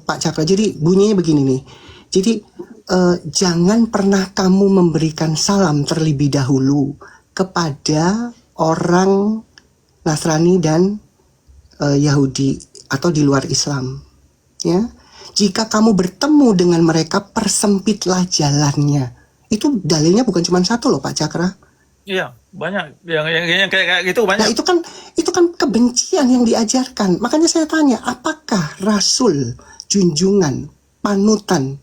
Pak Cakra. Jadi bunyinya begini nih. Jadi jangan pernah kamu memberikan salam terlebih dahulu kepada orang Nasrani dan Yahudi atau di luar Islam. Ya, jika kamu bertemu dengan mereka, persempitlah jalannya. Itu dalilnya bukan cuma satu loh Pak Cakra. Iya, banyak yang kayak gitu Nah, banyak. itu kan kebencian yang diajarkan. Makanya saya tanya, apakah Rasul, junjungan, panutan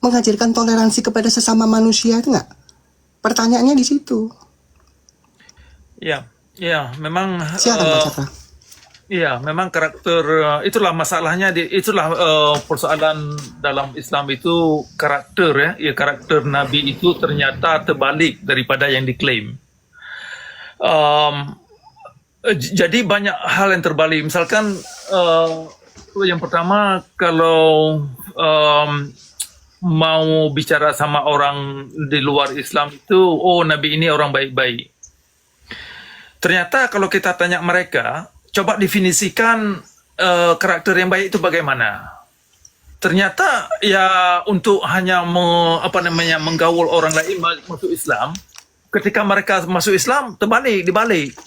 mengajarkan toleransi kepada sesama manusia itu enggak? Pertanyaannya di situ. Iya, iya, memang Silakan Pak Cakra. iya, memang karakter itulah masalahnya itulah persoalan dalam Islam itu karakter ya. Ya, karakter Nabi itu ternyata terbalik daripada yang diklaim. Um, jadi banyak hal yang terbalik. Misalkan yang pertama kalau mau bicara sama orang di luar Islam itu, oh Nabi ini orang baik-baik. Ternyata kalau kita tanya mereka, coba definisikan karakter yang baik itu bagaimana? Ternyata ya untuk hanya menggaul orang lain masuk Islam, ketika mereka masuk Islam dibalik.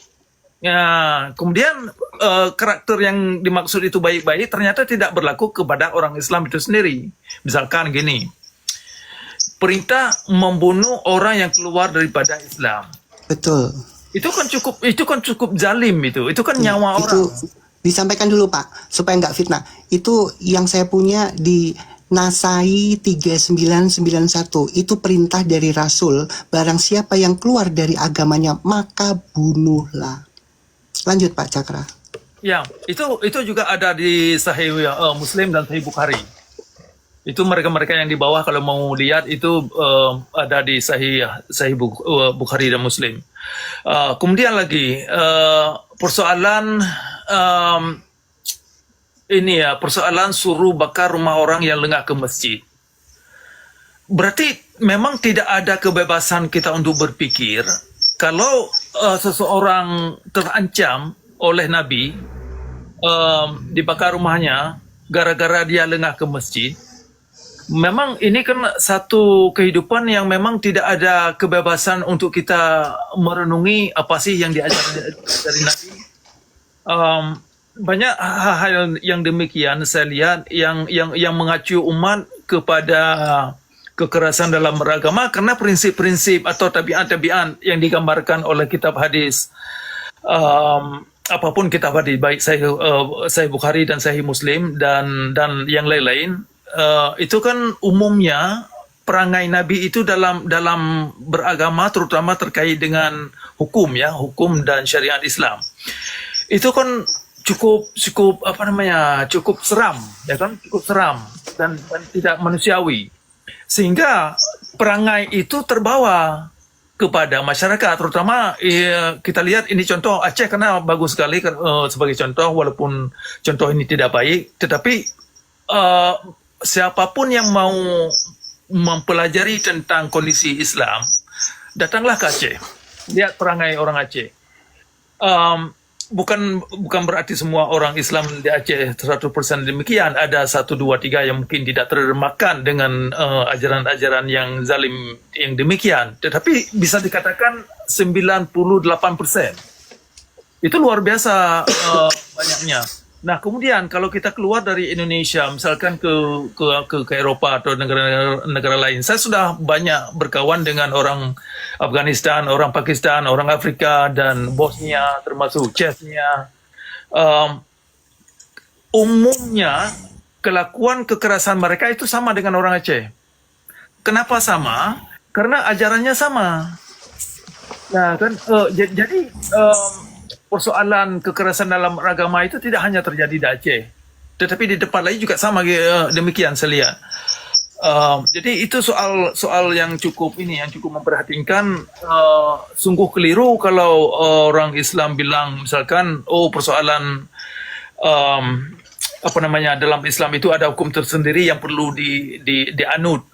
Ya, kemudian karakter yang dimaksud itu baik-baik ternyata tidak berlaku kepada orang Islam itu sendiri. Misalkan gini, perintah membunuh orang yang keluar daripada Islam. Betul. Itu kan cukup zalim itu kan nyawa Itu orang. disampaikan dulu Pak, supaya nggak fitnah. Itu yang saya punya di Nasai 3991. Itu perintah dari Rasul, barang siapa yang keluar dari agamanya maka bunuhlah. Lanjut Pak Cakra. Ya, itu juga ada di Sahih Muslim dan Sahih Bukhari. Itu mereka-mereka yang di bawah kalau mau lihat itu ada di Sahih Bukhari dan Muslim. Kemudian lagi persoalan persoalan suruh bakar rumah orang yang lengah ke masjid. Berarti memang tidak ada kebebasan kita untuk berpikir kalau seseorang terancam oleh Nabi dibakar rumahnya gara-gara dia lengah ke masjid. Memang ini kan satu kehidupan yang memang tidak ada kebebasan untuk kita merenungi apa sih yang diajarkan dari Nabi. Banyak hal yang demikian saya lihat yang mengacu umat kepada kekerasan dalam beragama karena prinsip-prinsip atau tabiat-tabiat yang digambarkan oleh kitab hadis. Apapun kitab hadis, baik Sahih Bukhari dan Sahih Muslim dan yang lain-lain. Itu kan umumnya perangai Nabi itu dalam beragama terutama terkait dengan hukum dan syariat Islam. Itu kan cukup seram cukup seram dan tidak manusiawi. Sehingga perangai itu terbawa kepada masyarakat, terutama kita lihat ini contoh Aceh karena bagus sekali sebagai contoh, walaupun contoh ini tidak baik, tetapi siapapun yang mau mempelajari tentang kondisi Islam, datanglah ke Aceh, lihat perangai orang Aceh. Bukan berarti semua orang Islam di Aceh 100% demikian. Ada 1, 2, 3 yang mungkin tidak termakan dengan ajaran-ajaran yang zalim yang demikian. Tetapi bisa dikatakan 98%. Itu luar biasa banyaknya. Nah, kemudian kalau kita keluar dari Indonesia, misalkan ke Eropa atau negara lain, saya sudah banyak berkawan dengan orang Afghanistan, orang Pakistan, orang Afrika, dan Bosnia, termasuk Chechnya. Umumnya, kelakuan kekerasan mereka itu sama dengan orang Aceh. Kenapa sama? Karena ajarannya sama. Nah, kan, jadi persoalan kekerasan dalam agama itu tidak hanya terjadi di Aceh, tetapi di tempat lain juga sama demikian saya lihat. Jadi itu soal yang cukup memperhatikan. Sungguh keliru kalau orang Islam bilang misalkan persoalan dalam Islam itu ada hukum tersendiri yang perlu dianut,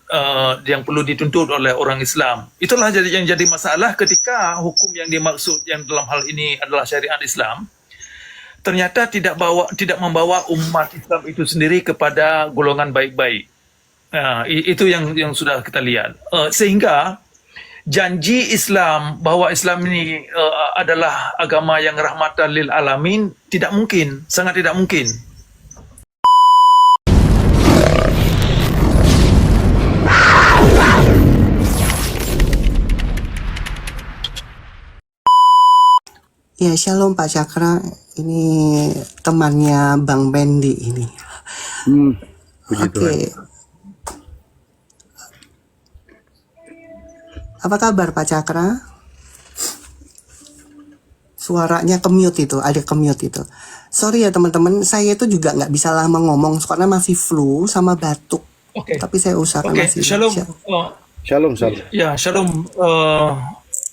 yang perlu dituntut oleh orang Islam. Itulah yang jadi masalah ketika hukum yang dimaksud yang dalam hal ini adalah syariat Islam ternyata tidak membawa umat Islam itu sendiri kepada golongan baik-baik. Nah, itu yang sudah kita lihat. Sehingga janji Islam bahwa Islam ini adalah agama yang rahmatan lil alamin tidak mungkin, sangat tidak mungkin. Ya, shalom Pak Cakra. Ini temannya Bang Bendi ini. Puji Oke. Tuhan. Apa kabar Pak Cakra? Suaranya ke-mute itu, ada ke-mute itu. Sorry ya teman-teman, saya itu juga nggak bisa lama ngomong karena masih flu sama batuk. Oke. Tapi saya usahakan Oke, masih. shalom. Shalom, shalom. Ya, shalom.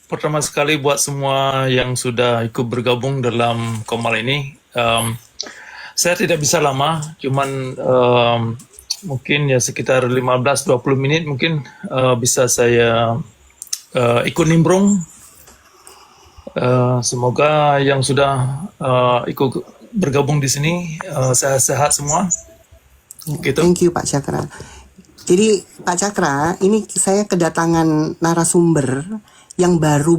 Pertama sekali buat semua yang sudah ikut bergabung dalam komal ini. Saya tidak bisa lama, cuman mungkin ya sekitar 15-20 menit mungkin bisa saya ikut nimbrung. Semoga yang sudah ikut bergabung di sini sehat-sehat semua. Gitu. Thank you Pak Cakra. Jadi Pak Cakra, ini saya kedatangan narasumber yang baru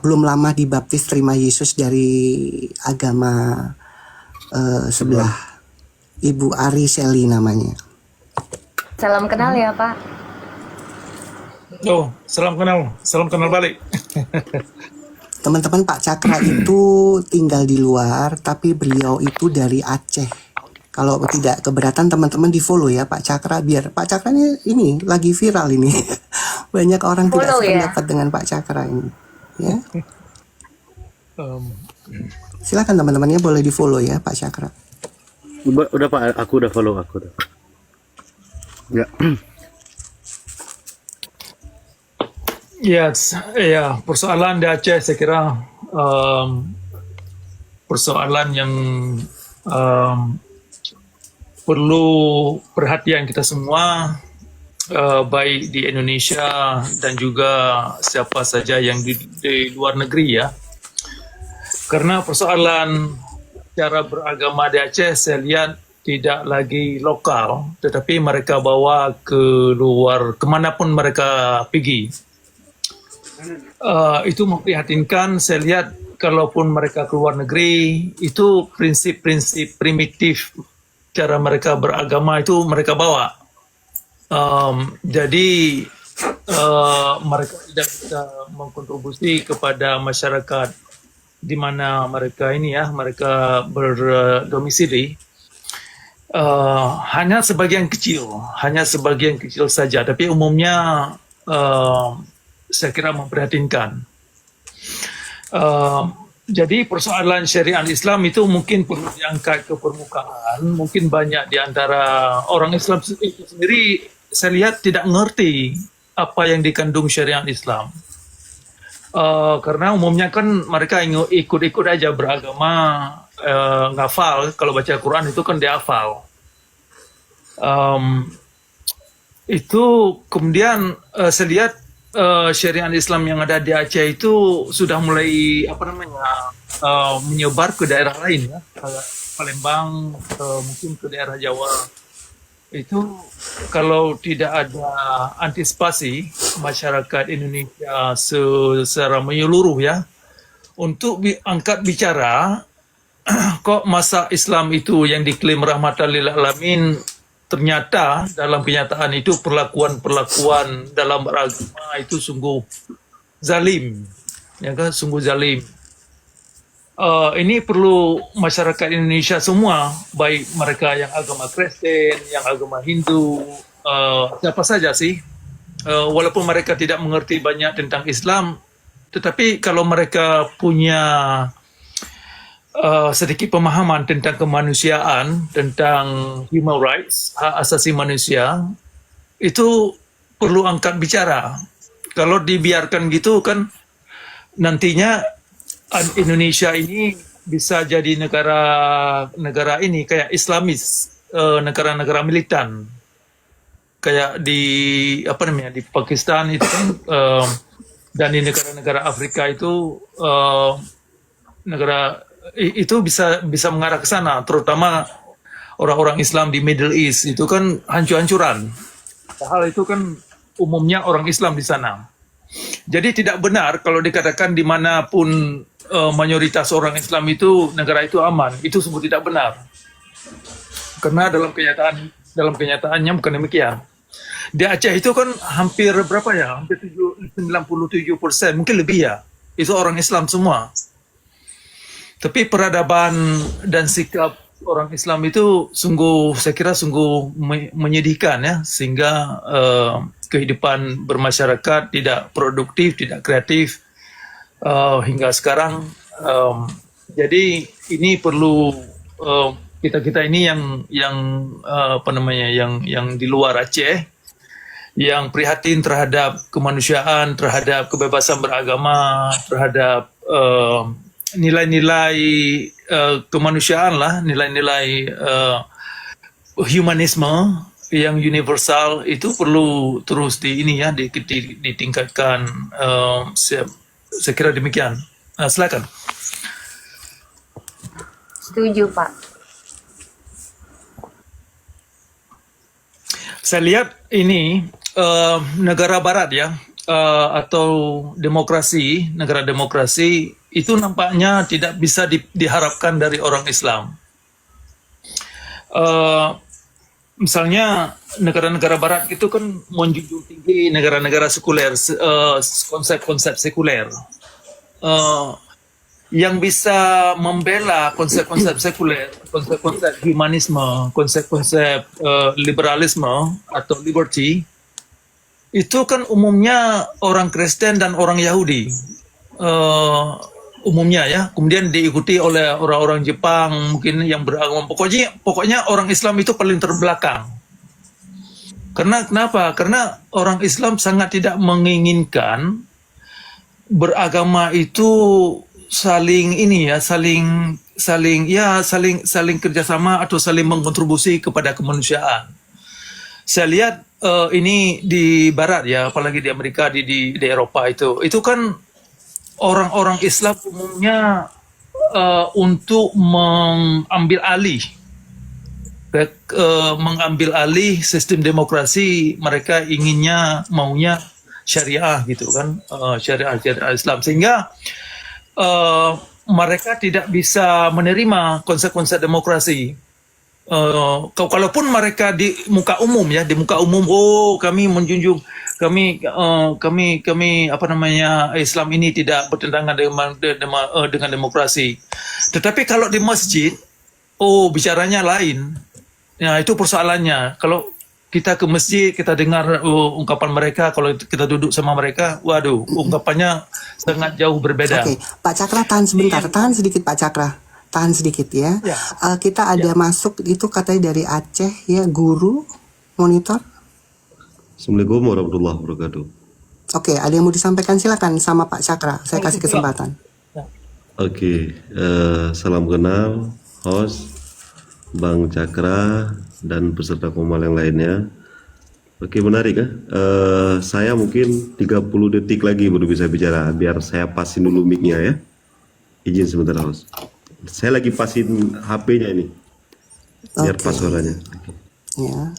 belum lama dibaptis terima Yesus dari agama sebelah, Ibu Ari Seli namanya. Salam kenal ya Pak. Oh, salam kenal balik. Teman-teman, Pak Cakra itu tinggal di luar, tapi beliau itu dari Aceh. Kalau tidak keberatan teman-teman di follow ya Pak Cakra, biar Pak Cakra ini lagi viral ini. Banyak orang tidak Follow ya. sependapat dengan Pak Cakra ini. Ya, Um, silakan teman-temannya boleh di follow ya Pak Cakra. Udah Pak, aku udah follow aku udah. Ya. Yes, ya, persoalan di Aceh saya kira persoalan yang perlu perhatian kita semua, baik di Indonesia dan juga siapa saja yang di luar negeri ya. Karena persoalan cara beragama di Aceh saya lihat tidak lagi lokal, tetapi mereka bawa ke luar kemanapun mereka pergi. Itu memprihatinkan. Saya lihat kalaupun mereka keluar negeri, itu prinsip-prinsip primitif cara mereka beragama itu mereka bawa. Jadi mereka tidak bisa mengkontribusi kepada masyarakat di mana mereka mereka berdomisili. Hanya sebagian kecil saja, tapi umumnya saya kira memprihatinkan. Jadi persoalan syariat Islam itu mungkin perlu diangkat ke permukaan. Mungkin banyak di antara orang Islam itu sendiri saya lihat tidak mengerti apa yang dikandung syariat Islam. Karena umumnya kan mereka ikut-ikut aja beragama, ngafal. Kalau baca Quran itu kan dihafal. Itu kemudian saya lihat syariat Islam yang ada di Aceh itu sudah mulai menyebar ke daerah lain ya, kayak Palembang, mungkin ke daerah Jawa. Itu kalau tidak ada antisipasi masyarakat Indonesia secara menyeluruh ya untuk angkat bicara kok masa Islam itu yang diklaim rahmatan lil alamin, ternyata dalam kenyataan itu perlakuan dalam beragama itu sungguh zalim, ya kan, sungguh zalim. Ini perlu masyarakat Indonesia semua, baik mereka yang agama Kristen, yang agama Hindu, siapa saja sih, walaupun mereka tidak mengerti banyak tentang Islam, tetapi kalau mereka punya sedikit pemahaman tentang kemanusiaan, tentang human rights, hak asasi manusia, itu perlu angkat bicara. Kalau dibiarkan gitu kan nantinya Indonesia ini bisa jadi negara ini kayak Islamis, negara-negara militan, kayak di di Pakistan itu kan, dan di negara-negara Afrika itu negara itu bisa mengarah ke sana, terutama orang-orang Islam di Middle East itu kan hancur-hancuran. Hal itu kan umumnya orang Islam di sana. Jadi tidak benar kalau dikatakan dimanapun mayoritas orang Islam itu negara itu aman. Itu sungguh tidak benar. Karena dalam kenyataannya bukan demikian. Di Aceh itu kan hampir berapa ya? Hampir 97%, mungkin lebih ya. Itu orang Islam semua. Tapi peradaban dan sikap orang Islam itu saya kira sungguh menyedihkan ya, sehingga kehidupan bermasyarakat tidak produktif, tidak kreatif hingga sekarang. Jadi ini perlu kita ini yang apa namanya, yang di luar Aceh, yang prihatin terhadap kemanusiaan, terhadap kebebasan beragama, terhadap nilai-nilai kemanusiaan lah, nilai-nilai humanisme yang universal itu perlu terus ditingkatkan. Saya kira demikian. Silakan. Setuju, Pak. Saya lihat ini negara Barat ya, atau negara demokrasi itu nampaknya tidak bisa diharapkan dari orang Islam. Misalnya negara-negara Barat itu kan menjunjung tinggi negara-negara sekuler, konsep-konsep sekuler. Yang bisa membela konsep-konsep sekuler, konsep-konsep humanisme, konsep-konsep liberalisme atau liberty, itu kan umumnya orang Kristen dan orang Yahudi. Umumnya ya, kemudian diikuti oleh orang-orang Jepang mungkin yang beragama, pokoknya orang Islam itu paling terbelakang. Kenapa? Karena orang Islam sangat tidak menginginkan beragama itu saling kerjasama atau saling mengkontribusi kepada kemanusiaan. Saya lihat ini di Barat ya, apalagi di Amerika, di Eropa itu kan orang-orang Islam umumnya untuk mengambil alih sistem demokrasi, mereka maunya syariah gitu kan, syariah Islam, sehingga mereka tidak bisa menerima konsep-konsep demokrasi. Kalaupun mereka di muka umum, kami menjunjung, kami apa namanya, Islam ini tidak bertentangan dengan demokrasi. Tetapi kalau di masjid, bicaranya lain. Ya, itu persoalannya. Kalau kita ke masjid, kita dengar ungkapan mereka, kalau kita duduk sama mereka, waduh, ungkapannya sangat jauh berbeda. Oke, Pak Cakra tahan sebentar, tahan sedikit Pak Cakra. Tahan sedikit ya. Kita ada masuk itu katanya dari Aceh ya, guru monitor. Assalamualaikum warahmatullahi wabarakatuh. Oke, ada yang mau disampaikan, silakan sama Pak Cakra. Saya kasih kesempatan. Oke, salam kenal host Bang Cakra dan peserta Komal yang lainnya. Oke, menarik ya. Saya mungkin 30 detik lagi baru bisa bicara, biar saya pasin dulu mic-nya ya. Izin sebentar host. Saya lagi pasin HP-nya ini, biar pas suaranya. Ya.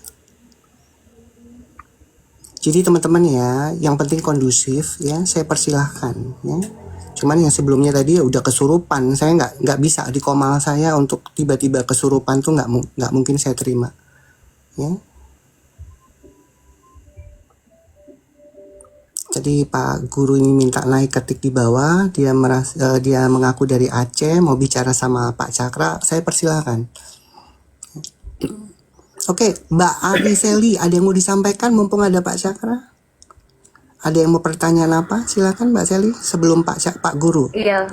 Jadi teman-teman ya, yang penting kondusif ya, saya persilahkan ya. Cuman yang sebelumnya tadi ya udah kesurupan, saya nggak bisa di Komal saya untuk tiba-tiba kesurupan tuh nggak mungkin saya terima ya. Jadi Pak Guru ini minta naik ketik di bawah, dia mengaku dari Aceh, mau bicara sama Pak Cakra, saya persilahkan. Oke, Mbak Ariseli, ada yang mau disampaikan mumpung ada Pak Cakra? Ada yang mau pertanyaan apa? Silakan Mbak Seli, sebelum Pak Guru. Iya,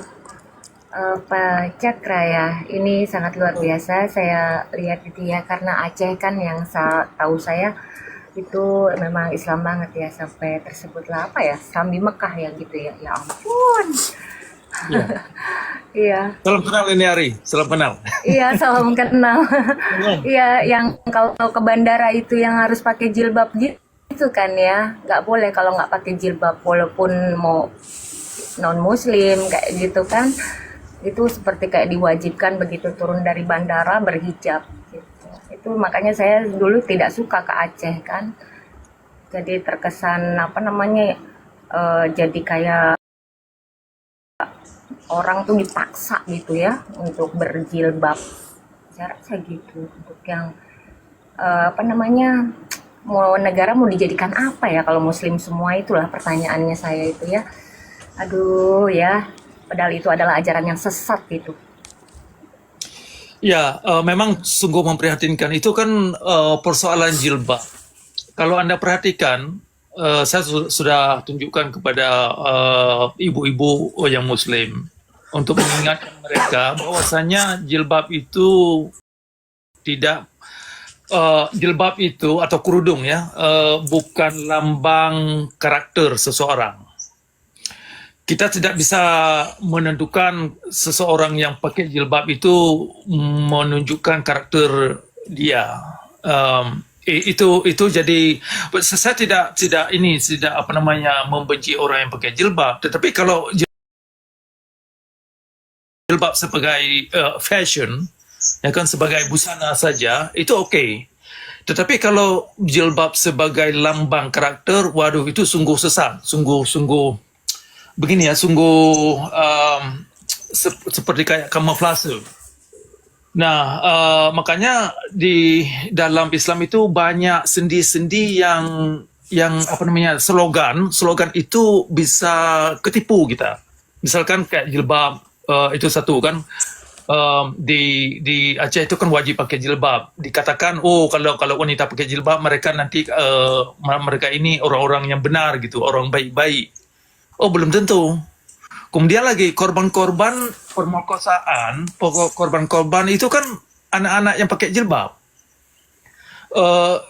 Pak Cakra ya, ini sangat luar biasa. Saya lihat itu ya, karena Aceh kan yang tahu saya itu memang Islam banget ya, sampai tersebutlah apa ya, Sambi Mekah ya gitu ya. Ya ampun. Iya. Salam kenal ini Ari, salam kenal. Iya, salam kenal. Iya, yang kalau ke bandara itu yang harus pakai jilbab gitu kan ya, nggak boleh kalau nggak pakai jilbab walaupun mau non muslim kayak gitu kan. itu seperti kayak diwajibkan begitu turun dari bandara berhijab gitu. Itu makanya saya dulu tidak suka ke Aceh kan. Jadi terkesan apa namanya jadi kayak orang tuh dipaksa gitu ya untuk berjilbab. Saya rasa gitu untuk yang apa namanya mau negara mau dijadikan apa ya kalau muslim semua, itulah pertanyaannya saya itu ya. Aduh ya, padahal itu adalah ajaran yang sesat gitu. Ya, memang sungguh memprihatinkan. Itu kan persoalan jilbab. Kalau Anda perhatikan, saya sudah tunjukkan kepada ibu-ibu yang Muslim untuk mengingatkan mereka bahwasanya jilbab itu tidak jilbab itu atau kerudung ya bukan lambang karakter seseorang. Kita tidak bisa menentukan seseorang yang pakai jilbab itu menunjukkan karakter dia. Itu jadi saya tidak apa namanya membenci orang yang pakai jilbab, tetapi kalau jilbab sebagai fashion ya kan, sebagai busana saja itu oke. Tetapi kalau jilbab sebagai lambang karakter, waduh itu sungguh sesat, sungguh begini ya, sungguh seperti kayak kamuflase. Nah, makanya di dalam Islam itu banyak sendi-sendi yang apa namanya, slogan itu bisa ketipu kita. Misalkan kayak jilbab, itu satu kan. Di Aceh itu kan wajib pakai jilbab. Dikatakan, oh kalau wanita pakai jilbab mereka nanti mereka ini orang-orang yang benar gitu, orang baik-baik. Oh, belum tentu. Kemudian lagi korban-korban pemerkosaan, korban-korban itu kan anak-anak yang pakai jilbab.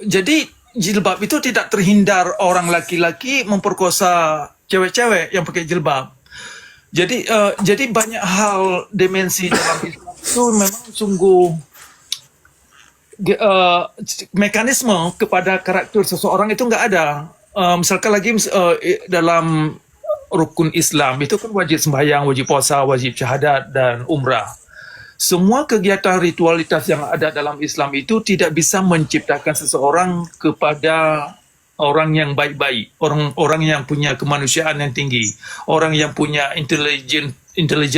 Jadi jilbab itu tidak terhindar orang laki-laki memperkosa cewek-cewek yang pakai jilbab. Jadi banyak hal dimensi dalam Islam itu memang sungguh mekanisme kepada karakter seseorang itu nggak ada. Misalkan lagi dalam rukun Islam itu kan wajib sembahyang, wajib puasa, wajib syahadat dan umrah. Semua kegiatan ritualitas yang ada dalam Islam itu tidak bisa menciptakan seseorang kepada orang yang baik-baik, orang yang punya kemanusiaan yang tinggi, orang yang punya intelijen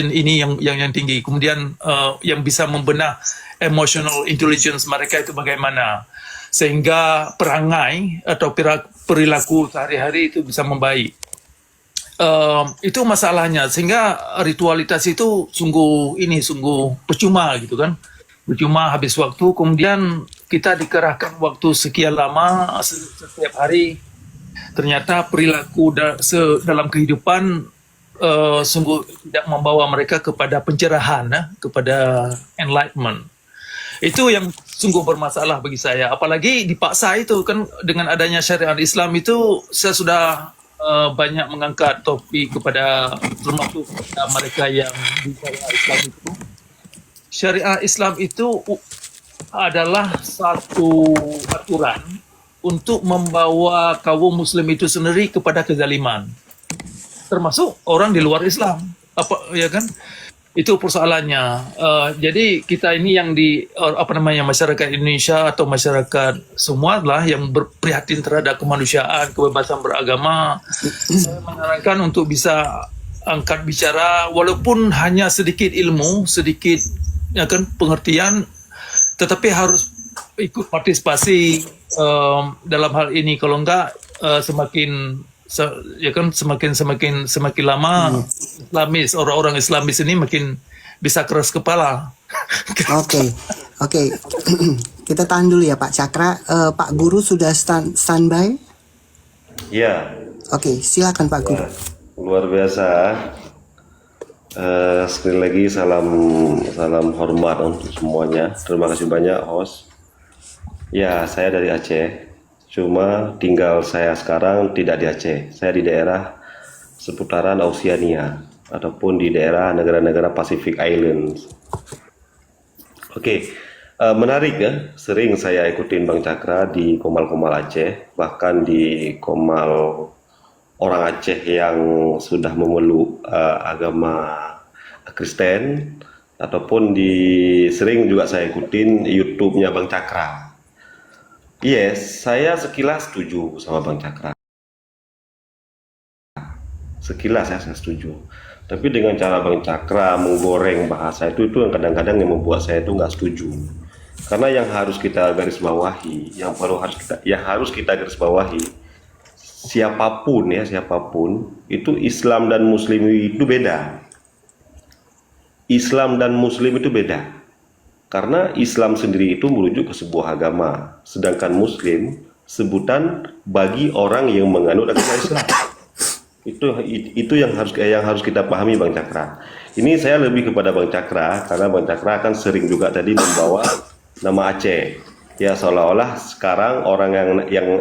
ini yang tinggi, kemudian yang bisa membenah emotional intelligence mereka itu bagaimana, sehingga perangai atau perilaku sehari-hari itu bisa membaik. Itu masalahnya, sehingga ritualitas itu sungguh percuma gitu kan, percuma habis waktu. Kemudian kita dikerahkan waktu sekian lama setiap hari, ternyata perilaku dalam kehidupan sungguh tidak membawa mereka kepada pencerahan, kepada enlightenment. Itu yang sungguh bermasalah bagi saya. Apalagi dipaksa itu kan, dengan adanya syariat Islam itu saya sudah banyak mengangkat topik kepada termasuk kepada mereka yang di syariat Islam itu. Syariat Islam itu adalah satu aturan untuk membawa kaum muslim itu sendiri kepada kezaliman, termasuk orang di luar Islam. Apa ya kan? Itu persoalannya. Jadi kita ini yang masyarakat Indonesia atau masyarakat semua lah yang berprihatin terhadap kemanusiaan, kebebasan beragama. Saya menyarankan untuk bisa angkat bicara, walaupun hanya sedikit ilmu, sedikit ya kan pengertian, tetapi harus ikut partisipasi dalam hal ini. Kalau enggak semakin lama orang-orang Islamis ini makin bisa keras kepala. Oke. Kita tahan dulu ya Pak Cakra. Pak Guru sudah standby? Ya. Oke, silakan Pak Guru. Luar biasa. Sekali lagi salam hormat untuk semuanya. Terima kasih banyak host. Ya, saya dari Aceh. Cuma tinggal saya sekarang tidak di Aceh. Saya di daerah seputaran Oceania ataupun di daerah negara-negara Pacific Islands. Oke, menarik ya. Sering saya ikutin Bang Cakra di Komal-Komal Aceh, bahkan di Komal orang Aceh yang sudah memeluk agama Kristen ataupun sering juga saya ikutin YouTube-nya Bang Cakra. Yes, saya sekilas setuju sama Bang Cakra. Sekilas ya saya setuju. Tapi dengan cara Bang Cakra menggoreng bahasa itu yang kadang-kadang yang membuat saya itu nggak setuju. Karena yang harus kita garis bawahi, yang harus kita garis bawahi, siapapun itu Islam dan Muslim itu beda. Islam dan Muslim itu beda. Karena Islam sendiri itu merujuk ke sebuah agama, sedangkan Muslim sebutan bagi orang yang menganut agama Islam. Itu yang harus kita pahami Bang Cakra. Ini saya lebih kepada Bang Cakra karena Bang Cakra kan sering juga tadi membawa nama Aceh. Ya seolah-olah sekarang orang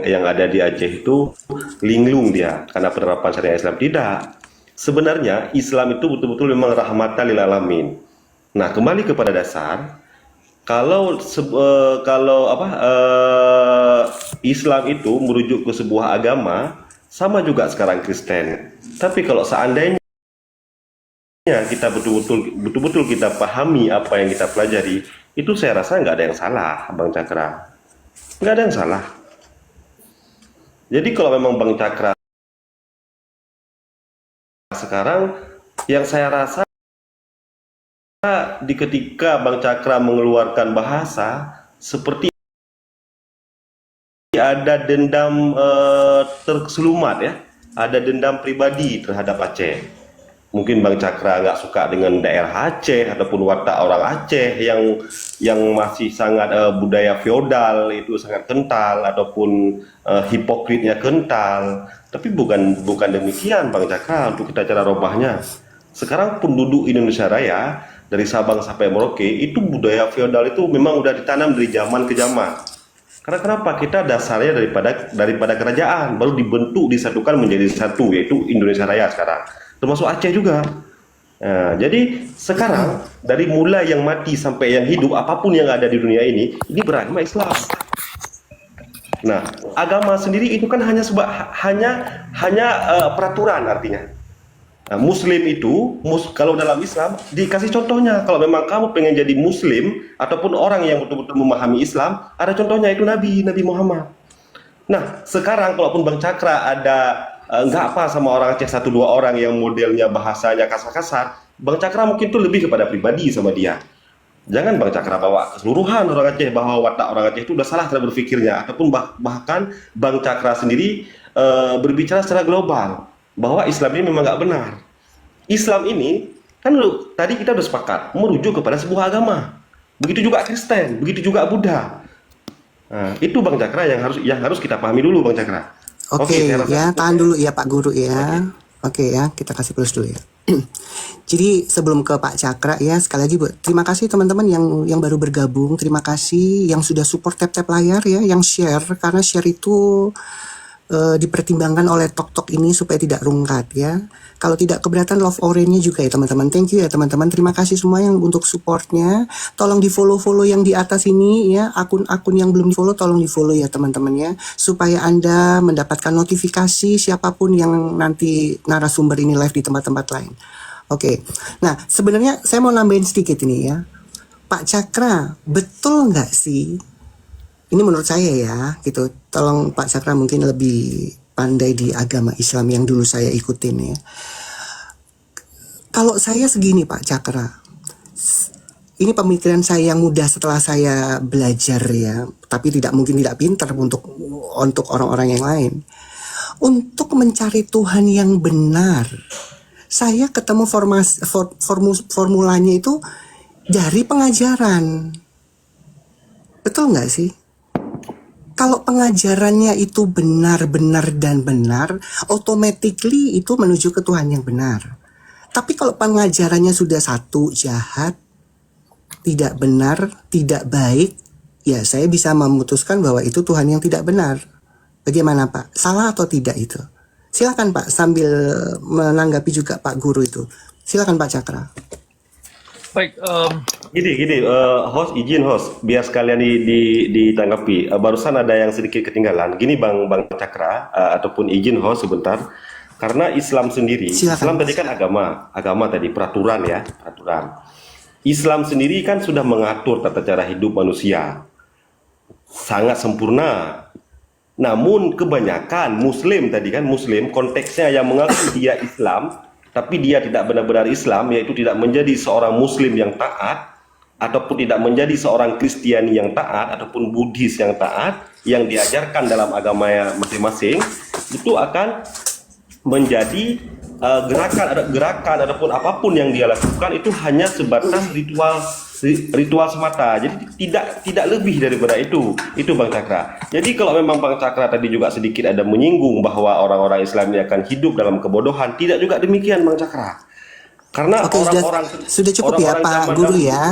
yang ada di Aceh itu linglung dia karena penerapan syariat Islam. Tidak. Sebenarnya Islam itu betul-betul memang rahmatan lil alamin. Nah, kembali kepada dasar, kalau Islam itu merujuk ke sebuah agama, sama juga sekarang Kristen. Tapi kalau seandainya kita betul-betul kita pahami apa yang kita pelajari, itu saya rasa nggak ada yang salah, Bang Cakra. Nggak ada yang salah. Jadi kalau memang Bang Cakra sekarang, yang saya rasa ketika Bang Cakra mengeluarkan bahasa seperti ada dendam terselumat ya, ada dendam pribadi terhadap Aceh. Mungkin Bang Cakra nggak suka dengan daerah Aceh ataupun watak orang Aceh yang masih sangat budaya feodal itu sangat kental ataupun hipokritnya kental. Tapi bukan demikian Bang Cakra untuk kita cara robahnya. Sekarang penduduk Indonesia Raya dari Sabang sampai Merauke itu budaya feodal itu memang udah ditanam dari zaman ke zaman. Karena kenapa? Kita dasarnya daripada kerajaan baru dibentuk disatukan menjadi satu yaitu Indonesia Raya sekarang. Termasuk Aceh juga. Nah, jadi sekarang dari mulai yang mati sampai yang hidup apapun yang ada di dunia ini beragama Islam. Nah, agama sendiri itu kan hanya peraturan artinya. Nah, Muslim itu kalau dalam Islam dikasih contohnya. Kalau memang kamu pengen jadi Muslim ataupun orang yang betul-betul memahami Islam, ada contohnya itu Nabi Muhammad. Nah, sekarang kalaupun Bang Cakra ada nggak apa sama orang Aceh 1-2 orang yang modelnya bahasanya kasar-kasar, Bang Cakra mungkin tuh lebih kepada pribadi sama dia. Jangan Bang Cakra bawa keseluruhan orang Aceh bahwa watak orang Aceh itu udah salah cara berpikirnya ataupun bahkan Bang Cakra sendiri berbicara secara global bahwa Islam ini memang nggak benar. Islam ini kan tadi kita udah sepakat merujuk kepada sebuah agama. Begitu juga Kristen, begitu juga Buddha. Nah, itu Bang Cakra yang harus kita pahami dulu Bang Cakra. Oke, ya, tahan dulu ya Pak Guru ya. Oke ya, kita kasih plus dulu ya. Jadi sebelum ke Pak Cakra ya, sekali lagi terima kasih teman-teman yang baru bergabung, terima kasih yang sudah support tap-tap layar ya, yang share, karena share itu dipertimbangkan oleh tok-tok ini supaya tidak rungkat ya. Kalau tidak keberatan love orange-nya juga ya teman-teman. Thank you ya teman-teman. Terima kasih semua yang untuk supportnya. Tolong di follow yang di atas ini ya. Akun-akun yang belum di follow tolong di follow ya teman-teman ya. Supaya Anda mendapatkan notifikasi siapapun yang nanti narasumber ini live di tempat-tempat lain. Oke. Nah sebenarnya saya mau nambahin sedikit ini ya. Pak Cakra, betul nggak sih? Ini menurut saya ya, gitu. Tolong Pak Cakra mungkin lebih pandai di agama Islam yang dulu saya ikutin ya. Kalau saya segini Pak Cakra, ini pemikiran saya yang mudah setelah saya belajar ya, tapi mungkin tidak pintar untuk orang-orang yang lain. Untuk mencari Tuhan yang benar, saya ketemu formulanya itu dari pengajaran. Betul nggak sih? Kalau pengajarannya itu benar-benar dan benar, automatically itu menuju ke Tuhan yang benar. Tapi kalau pengajarannya sudah satu, jahat, tidak benar, tidak baik, ya saya bisa memutuskan bahwa itu Tuhan yang tidak benar. Bagaimana Pak? Salah atau tidak itu? Silakan Pak, sambil menanggapi juga Pak Guru itu. Silakan Pak Cakra. Baik, Gini, host izin host, biar sekalian ditanggapi. Barusan ada yang sedikit ketinggalan. Gini Bang Cakra, ataupun izin host sebentar. Karena Islam sendiri, Silakan. Islam tadi kan agama tadi peraturan ya, peraturan. Islam sendiri kan sudah mengatur tata cara hidup manusia sangat sempurna. Namun kebanyakan Muslim tadi kan, Muslim konteksnya yang mengaku dia Islam, tapi dia tidak benar-benar Islam, yaitu tidak menjadi seorang Muslim yang taat, ataupun tidak menjadi seorang Kristiani yang taat, ataupun Buddhis yang taat, yang diajarkan dalam agamanya masing-masing, itu akan menjadi gerakan ataupun apapun yang dia lakukan itu hanya sebatas ritual semata. Jadi tidak lebih daripada itu Bang Cakra. Jadi kalau memang Bang Cakra tadi juga sedikit ada menyinggung bahwa orang-orang Islam ini akan hidup dalam kebodohan, tidak juga demikian Bang Cakra. Karena Oke, orang-orang sudah cukup ya orang-orang Pak zaman Guru dahulu- ya.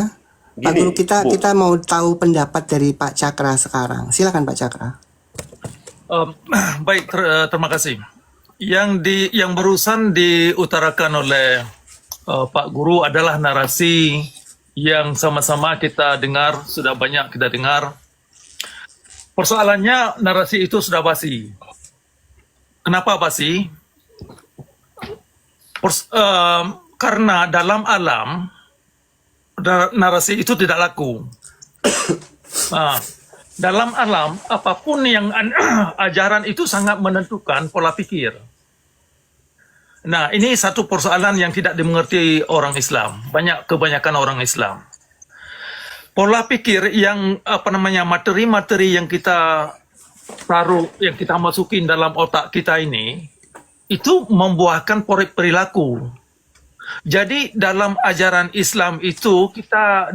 Pak Gini, Guru, kita Bu. kita mau tahu pendapat dari Pak Cakra sekarang. Silakan Pak Cakra. Baik, terima kasih. Yang barusan diutarakan oleh Pak Guru adalah narasi yang sama-sama kita dengar, sudah banyak kita dengar. Persoalannya narasi itu sudah basi. Kenapa basi? Karena dalam alam narasi itu tidak laku. Nah, dalam alam apapun yang ajaran itu sangat menentukan pola pikir. Nah, ini satu persoalan yang tidak dimengerti orang Islam, kebanyakan orang Islam. Pola pikir yang materi-materi yang kita taruh, yang kita masukin dalam otak kita ini, itu membuahkan perilaku. Jadi dalam ajaran Islam itu kita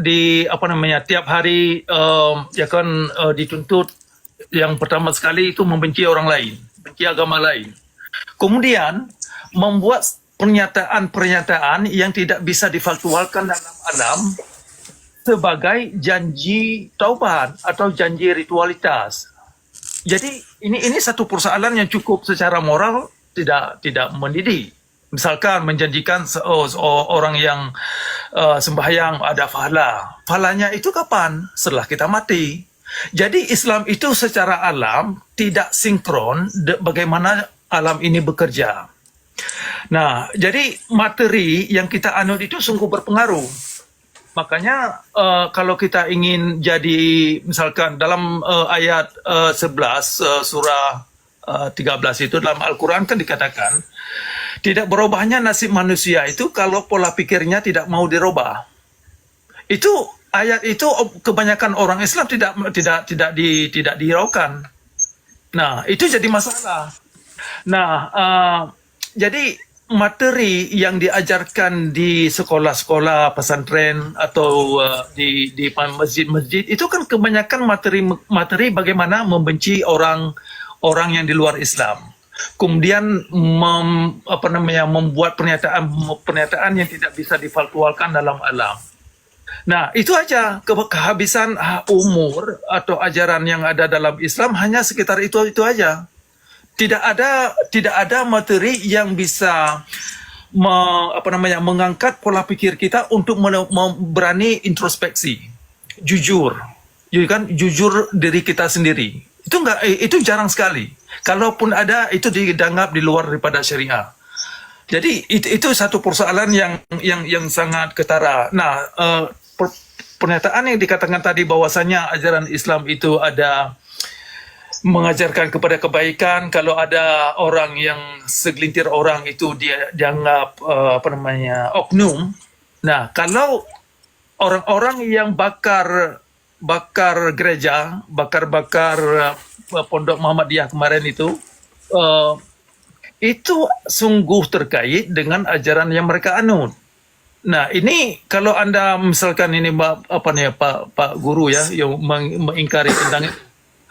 tiap hari dituntut yang pertama sekali itu membenci orang lain, benci agama lain. Kemudian membuat pernyataan-pernyataan yang tidak bisa difaktualkan dalam alam sebagai janji taubat atau janji ritualitas. Jadi ini satu persoalan yang cukup secara moral tidak mendidik. Misalkan menjanjikan orang yang sembahyang ada pahala. Pahalanya itu kapan? Setelah kita mati. Jadi Islam itu secara alam tidak sinkron bagaimana alam ini bekerja. Nah, jadi materi yang kita anut itu sungguh berpengaruh. Makanya kalau kita ingin jadi, misalkan dalam ayat 11 surah 13 itu dalam Al-Quran kan dikatakan, tidak berubahnya nasib manusia itu kalau pola pikirnya tidak mau dirubah. Itu ayat itu kebanyakan orang Islam tidak dihiraukan. Nah, itu jadi masalah. Nah, jadi materi yang diajarkan di sekolah-sekolah pesantren atau di masjid-masjid itu kan kebanyakan materi bagaimana membenci orang yang di luar Islam. Kemudian membuat pernyataan yang tidak bisa difaktualkan dalam alam. Nah, itu aja kehabisan umur atau ajaran yang ada dalam Islam hanya sekitar itu aja. Tidak ada materi yang bisa mengangkat pola pikir kita untuk berani introspeksi, jujur diri kita sendiri. Itu jarang sekali. Kalaupun ada, itu dianggap di luar daripada syariah. Jadi itu satu persoalan yang sangat ketara. Nah, pernyataan yang dikatakan tadi bahwasanya ajaran Islam itu ada mengajarkan kepada kebaikan, kalau ada orang yang segelintir orang itu dia dianggap oknum. Nah, kalau orang-orang yang bakar gereja, bakar pondok Muhammadiyah kemarin itu sungguh terkait dengan ajaran yang mereka anut. Nah, ini kalau Anda misalkan ini Pak Guru ya yang mengingkari tentang itu,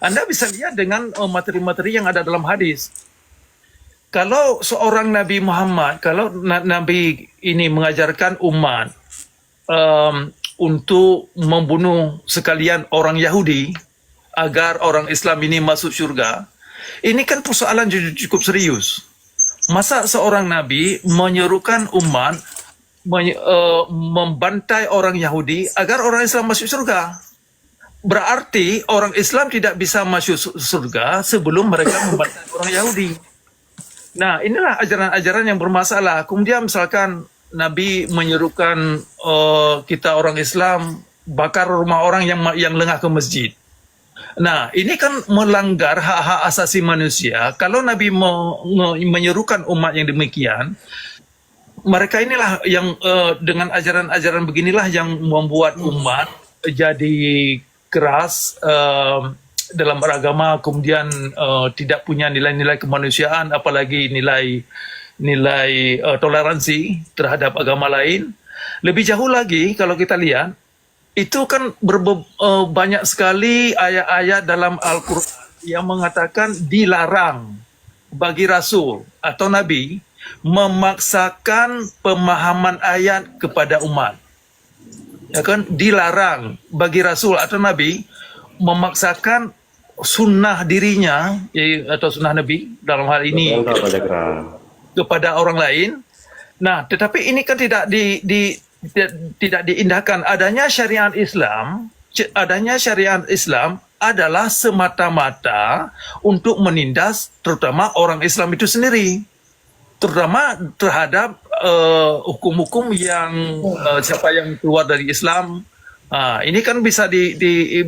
Anda bisa lihat dengan materi-materi yang ada dalam hadis. Kalau seorang Nabi Muhammad, kalau Nabi ini mengajarkan umat untuk membunuh sekalian orang Yahudi agar orang Islam ini masuk surga, ini kan persoalan cukup serius. Masa seorang Nabi menyerukan umat membantai orang Yahudi agar orang Islam masuk surga? Berarti orang Islam tidak bisa masuk surga sebelum mereka membantai orang Yahudi. Nah, inilah ajaran-ajaran yang bermasalah. Kemudian misalkan Nabi menyerukan kita orang Islam bakar rumah orang yang lengah ke masjid. Nah, ini kan melanggar hak-hak asasi manusia. Kalau Nabi menyerukan umat yang demikian, mereka inilah yang dengan ajaran-ajaran beginilah yang membuat umat jadi keras dalam beragama, kemudian tidak punya nilai-nilai kemanusiaan, apalagi nilai toleransi terhadap agama lain. Lebih jauh lagi kalau kita lihat, itu kan banyak sekali ayat-ayat dalam Al-Quran yang mengatakan dilarang bagi Rasul atau Nabi memaksakan pemahaman ayat kepada umat. Ya kan, dilarang bagi Rasul atau Nabi memaksakan sunnah dirinya atau sunnah Nabi dalam hal ini Betul, Pak Cakra. kepada orang lain. Nah, tetapi ini kan tidak diindahkan. Adanya syariat Islam adalah semata-mata untuk menindas terutama orang Islam itu sendiri, terutama terhadap hukum-hukum yang siapa yang keluar dari Islam. Ini kan bisa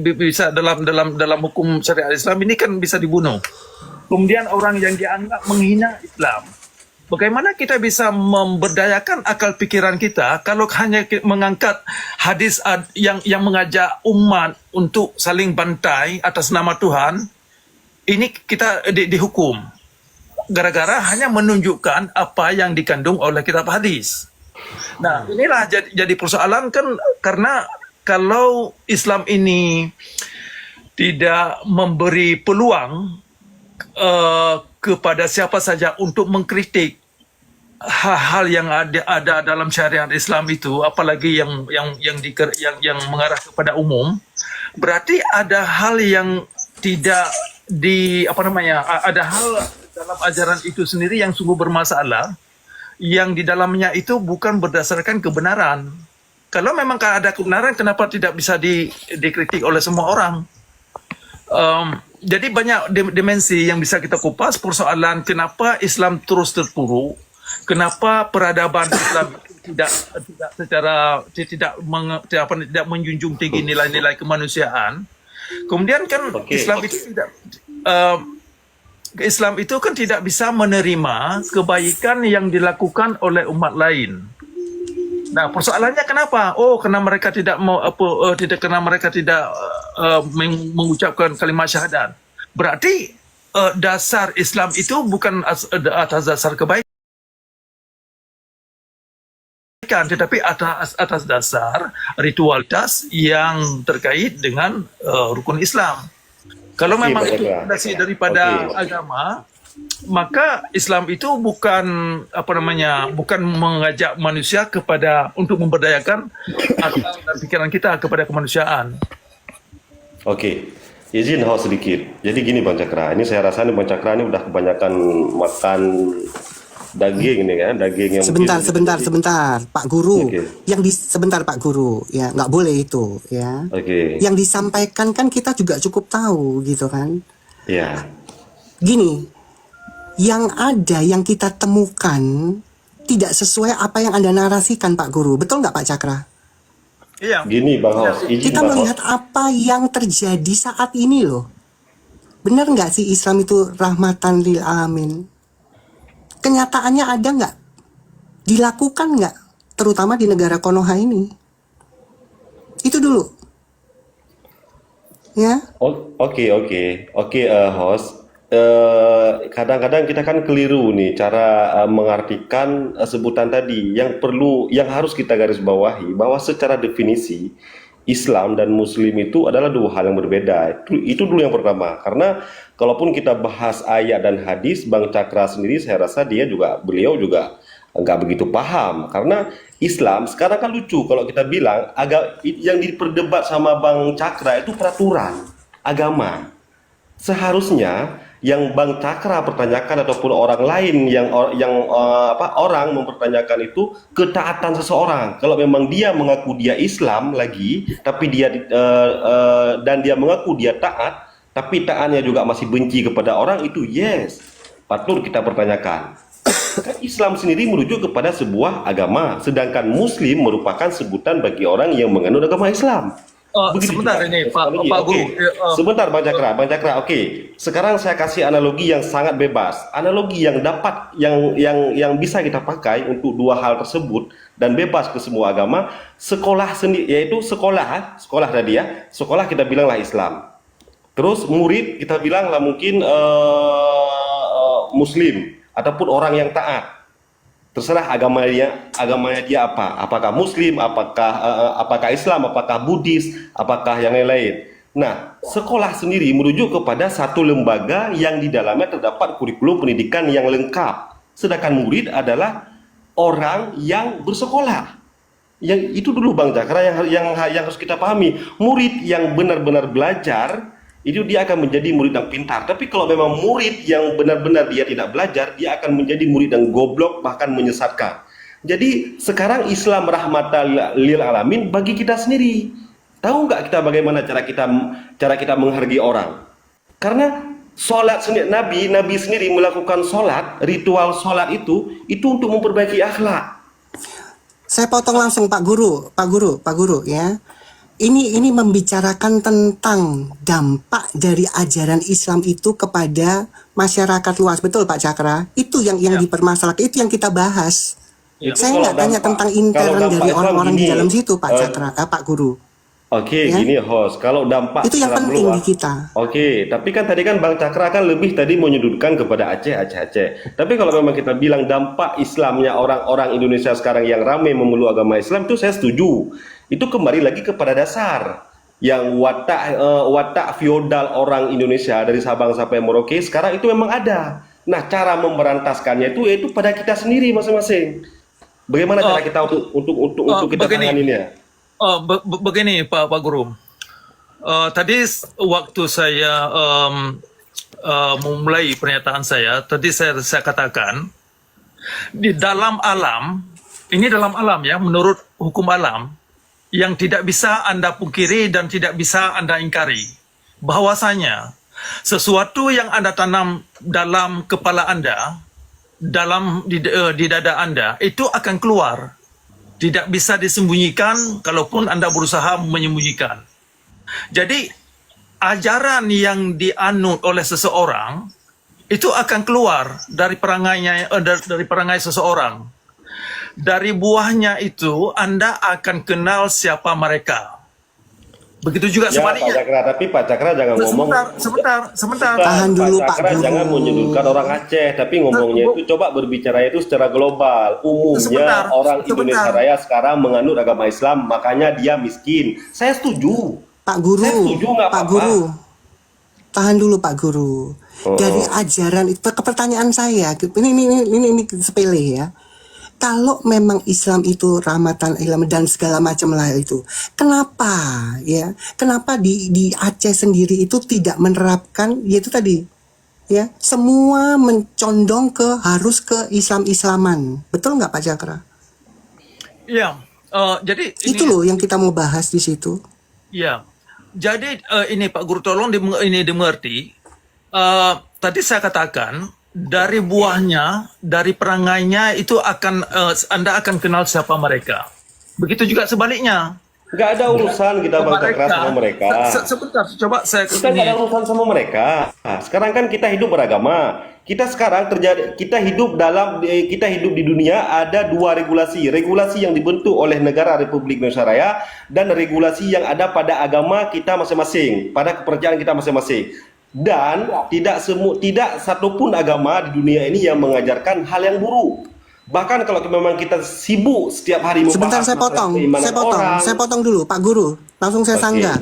bisa dalam hukum syariat Islam ini kan bisa dibunuh. Kemudian orang yang dianggap menghina Islam. Bagaimana kita bisa memberdayakan akal pikiran kita kalau hanya mengangkat hadis yang mengajak umat untuk saling bantai atas nama Tuhan? Ini kita dihukum gara-gara hanya menunjukkan apa yang dikandung oleh kitab hadis. Nah, inilah jadi persoalan kan, karena kalau Islam ini tidak memberi peluang kepada siapa saja untuk mengkritik hal-hal yang ada dalam syariat Islam itu, apalagi yang mengarah kepada umum, berarti ada hal yang tidak ada hal dalam ajaran itu sendiri yang sungguh bermasalah, yang di dalamnya itu bukan berdasarkan kebenaran. Kalau memang ada kebenaran, kenapa tidak bisa dikritik oleh semua orang? Jadi banyak dimensi yang bisa kita kupas. Persoalan kenapa Islam terus terpuruk, kenapa peradaban Islam tidak menjunjung tinggi nilai-nilai kemanusiaan. Kemudian kan Islam itu kan tidak bisa menerima kebaikan yang dilakukan oleh umat lain. Nah, persoalannya kenapa? Karena mereka tidak mengucapkan kalimat syahadat. Berarti dasar Islam itu bukan atas dasar kebaikan, tetapi atas dasar ritualitas yang terkait dengan rukun Islam. Kalau memang itu fondasi daripada agama, maka Islam itu bukan bukan mengajak manusia untuk memberdayakan akal dan pikiran kita kepada kemanusiaan. Oke, izin host sedikit. Jadi gini Bang Cakra, ini saya rasa nih Bang Cakra ini udah kebanyakan makan daging nih kan, daging yang sebentar Pak Guru. Oke. Sebentar Pak Guru, ya nggak boleh itu ya. Oke. Yang disampaikan kan kita juga cukup tahu gitu kan. Ya. Gini, yang ada yang kita temukan tidak sesuai apa yang Anda narasikan Pak Guru, betul nggak Pak Cakra? Iya. Gini Bang Host, izin Kita Bang melihat Host. apa yang terjadi saat ini loh. Benar nggak sih Islam itu rahmatan lil alamin? Kenyataannya ada nggak? Dilakukan nggak? Terutama di negara Konoha ini. Itu dulu. Ya. Oke, host. Kadang-kadang kita kan keliru nih cara mengartikan sebutan tadi. Yang harus kita garis bawahi bahwa secara definisi Islam dan Muslim itu adalah dua hal yang berbeda. Itu dulu yang pertama. Karena kalaupun kita bahas ayat dan hadis, Bang Cakra sendiri saya rasa beliau juga nggak begitu paham. Karena Islam sekarang kan lucu kalau kita bilang yang diperdebat sama Bang Cakra itu peraturan agama. Seharusnya yang Bang Cakra pertanyakan ataupun orang lain orang mempertanyakan itu ketaatan seseorang. Kalau memang dia mengaku dia Islam lagi, tapi dan dia mengaku dia taat, tapi taatnya juga masih benci kepada orang, itu yes, patut kita pertanyakan. Kan Islam sendiri merujuk kepada sebuah agama, sedangkan Muslim merupakan sebutan bagi orang yang menganut agama Islam. Begitu Sebentar juga ini Pak teknologi. Pak Oke, Guru. sebentar Bang Cakra. Oke, sekarang saya kasih analogi yang sangat bebas. Analogi yang dapat, yang bisa kita pakai untuk dua hal tersebut dan bebas ke semua agama. Sekolah sendiri, yaitu sekolah tadi ya. Sekolah kita bilanglah Islam. Terus murid kita bilanglah mungkin Muslim ataupun orang yang taat. Terserah agamanya dia apa, apakah Muslim, apakah Islam, apakah Buddhis, apakah yang lain-lain. Nah, sekolah sendiri merujuk kepada satu lembaga yang di dalamnya terdapat kurikulum pendidikan yang lengkap. Sedangkan murid adalah orang yang bersekolah. Yang itu dulu Bang Cakra yang harus kita pahami. Murid yang benar-benar belajar itu dia akan menjadi murid yang pintar. Tapi kalau memang murid yang benar-benar dia tidak belajar, dia akan menjadi murid yang goblok, bahkan menyesatkan. Jadi sekarang Islam rahmatan lil alamin bagi kita sendiri. Tahu nggak kita bagaimana cara kita menghargai orang? Karena sholat sendiri, Nabi sendiri melakukan sholat, ritual sholat itu untuk memperbaiki akhlak. Saya potong langsung Pak Guru ya. Ini membicarakan tentang dampak dari ajaran Islam itu kepada masyarakat luas, betul Pak Cakra? Itu yang dipermasalahkan, itu yang kita bahas. Saya nggak tanya tentang intern dari orang-orang di dalam situ, Pak Cakra, Pak Guru. Oke, Ya? gini host, kalau dampak Itu yang secara penting luas, di kita. Oke, tapi kan tadi kan Bang Cakra kan lebih tadi menyudutkan kepada Aceh. Tapi kalau memang kita bilang dampak Islamnya orang-orang Indonesia sekarang yang ramai memeluk agama Islam, itu saya setuju. Itu kembali lagi kepada dasar yang watak feodal orang Indonesia dari Sabang sampai Merauke sekarang itu memang ada. Nah, cara memberantaskannya itu yaitu pada kita sendiri masing-masing. Bagaimana cara kita untuk kita tanganinnya? Begini Pak Guru. Tadi waktu saya memulai pernyataan saya, tadi saya katakan di dalam alam, ini dalam alam ya, menurut hukum alam yang tidak bisa Anda pungkiri dan tidak bisa Anda ingkari, bahwasanya sesuatu yang Anda tanam dalam kepala Anda, di dada Anda, itu akan keluar. Tidak bisa disembunyikan kalaupun Anda berusaha menyembunyikan. Jadi ajaran yang dianut oleh seseorang itu akan keluar dari perangainya, dari perangai seseorang. Dari buahnya itu Anda akan kenal siapa mereka. Begitu juga Ya, sebaliknya. Pak Cakra, tapi Pak Cakra jangan ngomong. Sebentar. Tahan dulu, Pak Cakra Guru. jangan menyudutkan orang Aceh, tapi ngomongnya itu coba berbicara itu secara global. Umumnya Sebentar, orang sebentar. Indonesia Raya sekarang menganut agama Islam, makanya dia miskin. Saya setuju. Pak Guru, Saya setuju, nggak Pak apa-apa. Guru, tahan dulu Pak Guru. Dari ajaran itu, pertanyaan saya, ini sepele ya. Kalau memang Islam itu rahmatan ilmu dan segala macam lah itu, kenapa ya? Kenapa di Aceh sendiri itu tidak menerapkan, yaitu tadi ya, semua mencondong harus ke Islaman, betul nggak Pak Cakra? Ya, jadi Itu loh yang kita mau bahas di situ. ya. Jadi ini Pak Guru tolong ini dimengerti. Tadi saya katakan dari buahnya, dari perangainya itu akan Anda akan kenal siapa mereka. Begitu juga sebaliknya. Nggak ada urusan kita Bang Cakra sama mereka. Sebentar, coba saya Kita nggak ada urusan sama mereka. Nah, sekarang kan kita hidup beragama. Kita sekarang kita hidup di dunia ada dua regulasi. Regulasi yang dibentuk oleh negara Republik Indonesia Raya dan regulasi yang ada pada agama kita masing-masing, pada kepercayaan kita masing-masing. Dan tidak satupun agama di dunia ini yang mengajarkan hal yang buruk. Bahkan kalau memang kita sibuk setiap hari Sebentar saya potong dulu Pak Guru, langsung saya sanggah.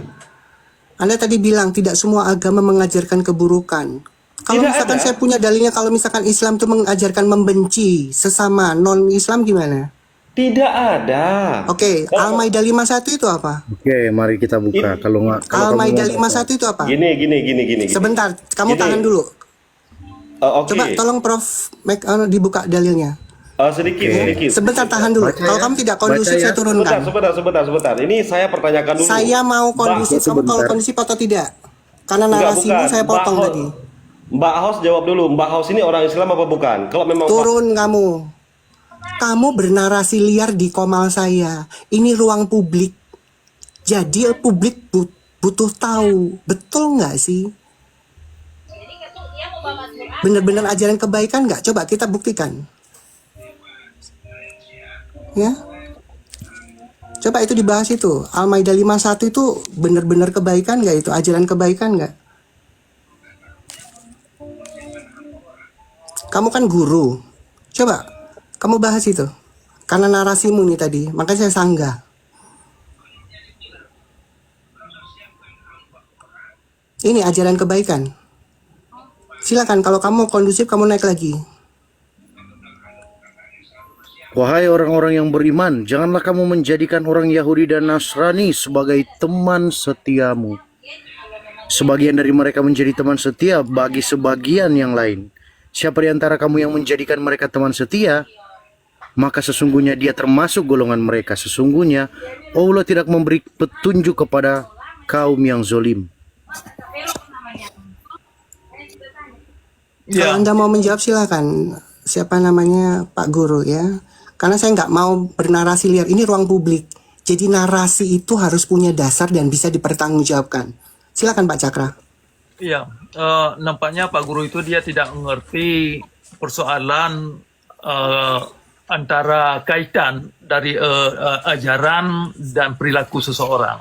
Anda tadi bilang tidak semua agama mengajarkan keburukan. Kalau Tidak misalkan ada. saya punya dalilnya, kalau misalkan Islam itu mengajarkan membenci sesama non-Islam gimana? Tidak ada. Oke, Al-Maidah 51 itu apa? Oke, mari kita buka. Kalau Al-Maidah 51 itu apa? Gini. Sebentar, kamu Gini. tahan dulu. Oke. Coba tolong Prof dibuka dalilnya. Sedikit. Sebentar, tahan dulu. Baca Kalau ya. kamu tidak kondusif, Baca ya. saya turunkan. Sebentar. Ini saya pertanyakan dulu. Saya mau kondusif, kamu kalau sebentar. kondusif atau tidak? Karena Enggak, narasimu bukan. saya potong Bahwa- tadi. Mbak Hos jawab dulu. Mbak Hos ini orang Islam apa bukan? Kalau memang Turun kamu. Kamu bernarasi liar di komal saya. Ini ruang publik. Jadi publik butuh tahu. Betul nggak sih? Bener-bener ajaran kebaikan nggak? Coba kita buktikan. Ya. Coba itu dibahas itu. Al-Maidah 51 itu bener-bener kebaikan nggak itu? Ajaran kebaikan nggak? Kamu kan guru. Coba kamu bahas itu. Karena narasimu nih tadi, makanya saya sanggah. Ini ajaran kebaikan. Silakan kalau kamu kondusif kamu naik lagi. Wahai orang-orang yang beriman, janganlah kamu menjadikan orang Yahudi dan Nasrani sebagai teman setiamu. Sebagian dari mereka menjadi teman setia bagi sebagian yang lain. Siapa di antara kamu yang menjadikan mereka teman setia, maka sesungguhnya dia termasuk golongan mereka. Sesungguhnya Allah tidak memberi petunjuk kepada kaum yang zolim. Kalau Anda mau menjawab silakan. Siapa namanya Pak Guru ya. Karena saya nggak mau bernarasi liar. Ini ruang publik. Jadi narasi itu harus punya dasar dan bisa dipertanggungjawabkan. Silakan Pak Cakra. Iya, nampaknya Pak Guru itu dia tidak mengerti persoalan antara kaitan dari ajaran dan perilaku seseorang.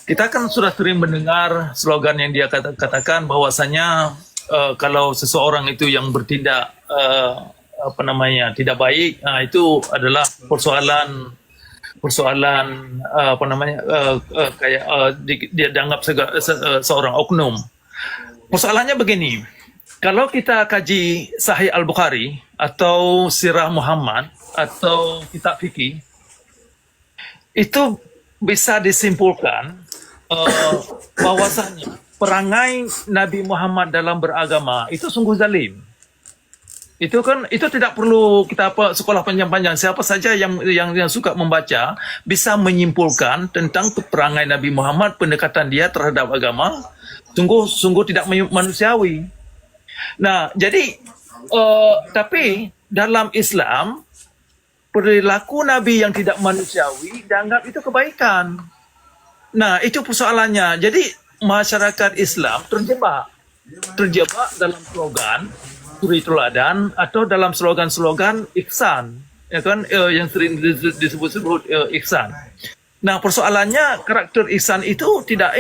Kita kan sudah sering mendengar slogan yang dia katakan bahwasanya kalau seseorang itu yang bertindak tidak baik, itu adalah persoalan dia dianggap seorang oknum. Persoalannya begini, kalau kita kaji Sahih Al-Bukhari atau Sirah Muhammad atau kitab fikih, itu bisa disimpulkan bahwasanya perangai Nabi Muhammad dalam beragama itu sungguh zalim. Itu tidak perlu kita sekolah panjang-panjang. Siapa saja yang suka membaca bisa menyimpulkan tentang perangai Nabi Muhammad, pendekatan dia terhadap agama sungguh tidak manusiawi. Nah, jadi tapi dalam Islam perilaku Nabi yang tidak manusiawi dianggap itu kebaikan. Nah, itu persoalannya. Jadi masyarakat Islam terjebak dalam slogan suri teladan atau dalam slogan-slogan ihsan, ya kan, yang sering disebut-sebut ihsan. Nah, persoalannya karakter ihsan itu tidak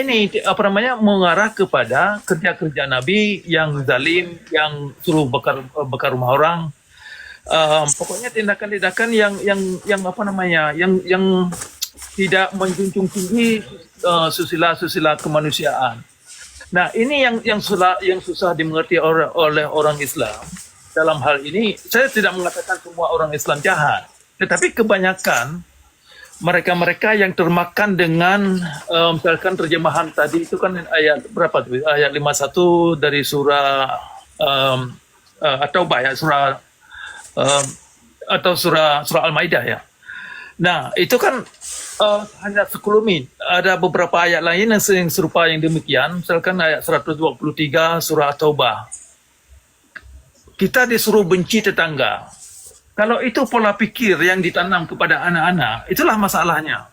mengarah kepada kerja-kerja Nabi yang zalim, yang suruh bakar rumah orang. Pokoknya tindakan-tindakan yang tidak menjunjung tinggi susila kemanusiaan. Nah, ini yang susah dimengerti oleh orang Islam. Dalam hal ini, saya tidak mengatakan semua orang Islam jahat, tetapi kebanyakan mereka yang termakan dengan misalkan terjemahan tadi itu kan ayat berapa tuh? Ayat 51 dari surah At-Taubah ya, surah Al-Maidah ya. Nah, itu kan hanya sekelumit. Ada beberapa ayat lain yang serupa yang demikian. Misalkan ayat 123 surah At-Taubah. Kita disuruh benci tetangga. Kalau itu pola pikir yang ditanam kepada anak-anak, itulah masalahnya.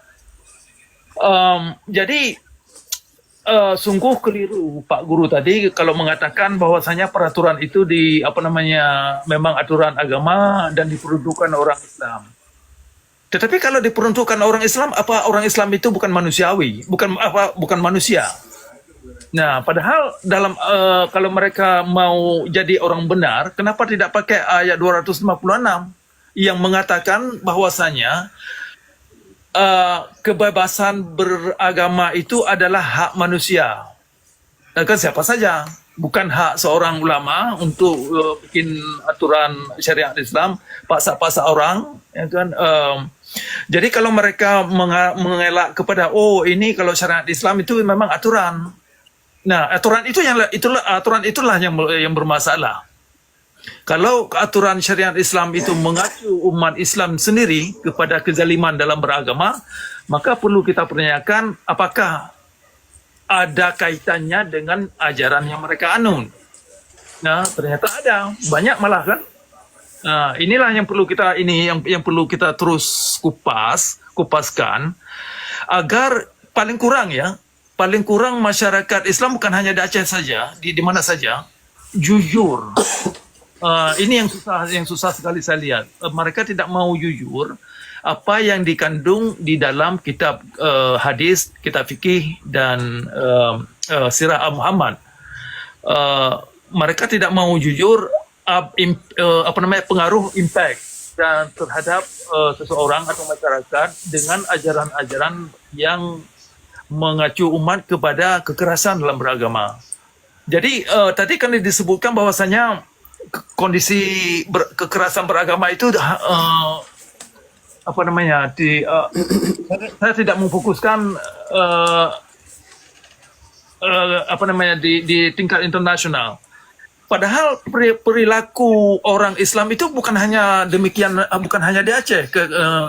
Jadi sungguh keliru Pak Guru tadi kalau mengatakan bahwasanya peraturan itu memang aturan agama dan diperuntukkan orang Islam. Tetapi kalau diperuntukkan orang Islam, apa orang Islam itu bukan manusiawi, bukan manusia. Nah, padahal kalau mereka mau jadi orang benar, kenapa tidak pakai ayat 256 yang mengatakan bahwasanya kebebasan beragama itu adalah hak manusia. Dan kan siapa saja, bukan hak seorang ulama untuk bikin aturan syariat Islam, paksa-paksa orang, ya kan? Jadi kalau mereka mengelak kepada ini kalau syariat Islam itu memang aturan. Nah, aturan itulah yang bermasalah. Kalau aturan syariat Islam itu mengacu umat Islam sendiri kepada kezaliman dalam beragama, maka perlu kita pertanyakan apakah ada kaitannya dengan ajaran yang mereka anut. Nah, ternyata ada banyak malah kan. Nah, inilah yang perlu kita yang perlu kita terus kupaskan agar paling kurang masyarakat Islam bukan hanya di Aceh saja, di mana saja jujur. Ini yang susah sekali saya lihat. Mereka tidak mau jujur apa yang dikandung di dalam kitab hadis, kitab fikih dan sirah Muhammad. Mereka tidak mau jujur pengaruh impact dan terhadap seseorang atau masyarakat dengan ajaran-ajaran yang mengacu umat kepada kekerasan dalam beragama. Jadi tadi kan disebutkan bahwasanya kondisi kekerasan beragama itu saya tidak memfokuskan di tingkat internasional. Padahal perilaku orang Islam itu bukan hanya demikian, bukan hanya di Aceh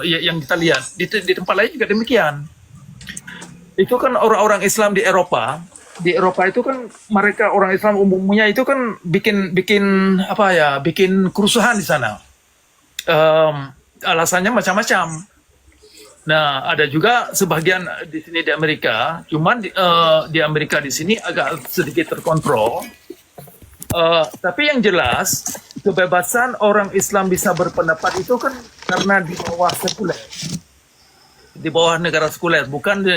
yang kita lihat, di tempat lain juga demikian. Itu kan orang-orang Islam di Eropa itu kan mereka orang Islam umumnya itu kan bikin kerusuhan di sana. Alasannya macam-macam. Nah, ada juga sebagian di sini di Amerika, cuman di Amerika di sini agak sedikit terkontrol. Tapi yang jelas kebebasan orang Islam bisa berpendapat itu kan karena di bawah sekuler, di bawah negara sekuler, bukan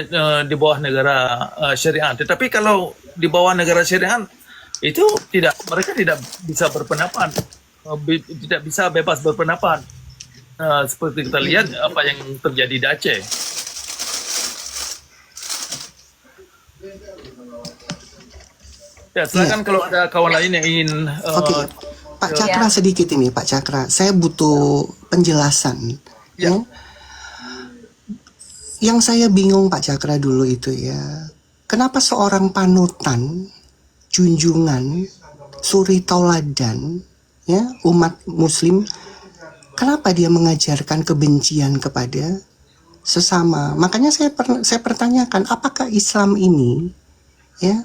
di bawah negara syariat. Tetapi kalau di bawah negara syariat itu mereka tidak bisa berpendapat, tidak bisa bebas berpendapat. Seperti kita lihat apa yang terjadi di Aceh. Ya, silakan kalau ada kawan lain yang ingin. Oke, Pak Cakra sedikit ini, Pak Cakra. Saya butuh penjelasan. Ya. Yang saya bingung Pak Cakra dulu itu ya, kenapa seorang panutan, junjungan, suri tauladan, ya umat Muslim, kenapa dia mengajarkan kebencian kepada sesama? Makanya saya pertanyakan, apakah Islam ini, ya,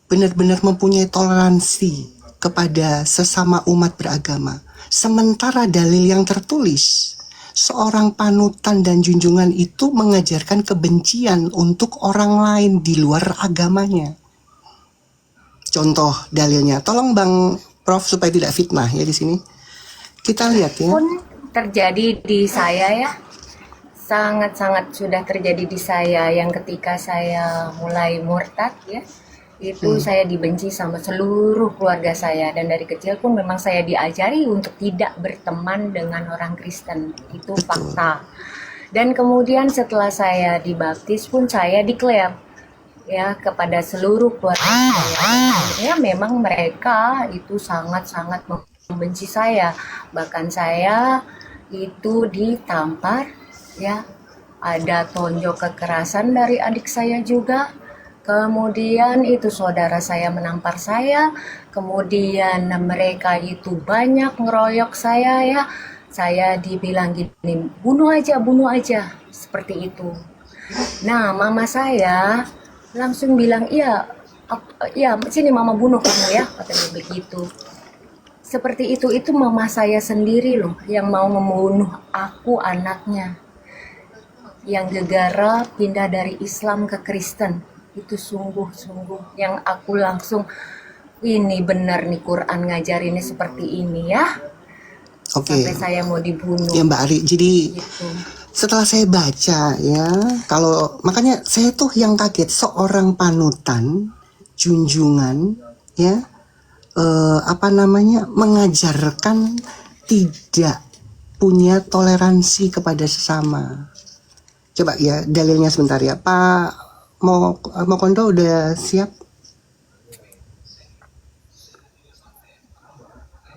benar-benar mempunyai toleransi kepada sesama umat beragama? Sementara dalil yang tertulis, seorang panutan dan junjungan itu mengajarkan kebencian untuk orang lain di luar agamanya. Contoh dalilnya, tolong Bang Prof supaya tidak fitnah ya di sini. Kita lihat ya. Pun terjadi di saya ya, sangat-sangat sudah terjadi di saya yang ketika saya mulai murtad ya. Itu saya dibenci sama seluruh keluarga saya, dan dari kecil pun memang saya diajari untuk tidak berteman dengan orang Kristen. Itu fakta. Dan kemudian setelah saya dibaptis pun saya declare ya kepada seluruh keluarga saya. Ya memang mereka itu sangat-sangat membenci saya. Bahkan saya itu ditampar ya. Ada tonjok kekerasan dari adik saya juga. Kemudian itu saudara saya menampar saya, kemudian mereka itu banyak ngeroyok saya ya. Saya dibilang gini, bunuh aja, seperti itu. Nah, mama saya langsung bilang, iya, sini mama bunuh kamu ya, katanya begitu. Seperti itu mama saya sendiri loh yang mau membunuh aku, anaknya. Yang gegara pindah dari Islam ke Kristen. Itu sungguh-sungguh yang aku langsung, ini benar nih Quran ngajarinnya seperti ini ya. Oke. Sampai saya mau dibunuh. Ya Mbak Ari, jadi Gitu. setelah saya baca ya, makanya saya tuh yang kaget, seorang panutan, junjungan ya, mengajarkan tidak punya toleransi kepada sesama. Coba ya dalilnya sebentar ya Pak. Mau Kondo udah siap?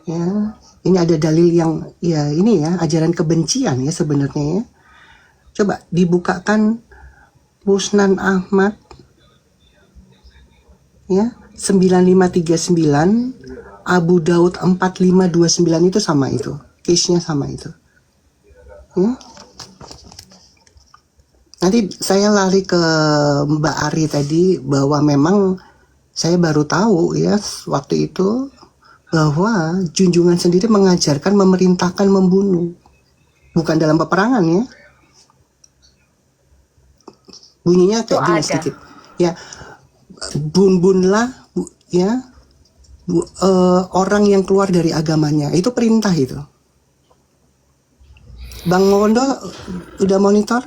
Ya, ini ada dalil yang ya ini ya ajaran kebencian ya sebenarnya ya. Coba dibukakan Musnan Ahmad ya 9539, Abu Daud 4529 itu sama itu. Case-nya sama itu. Ya. Nanti saya lari ke Mbak Ari tadi bahwa memang saya baru tahu ya waktu itu bahwa junjungan sendiri mengajarkan memerintahkan membunuh, bukan dalam peperangan ya. Bunyinya Itu kayak gini ada. sedikit. Ya, bunlah ya orang yang keluar dari agamanya. Itu perintah itu. Bang Mokondo udah monitor?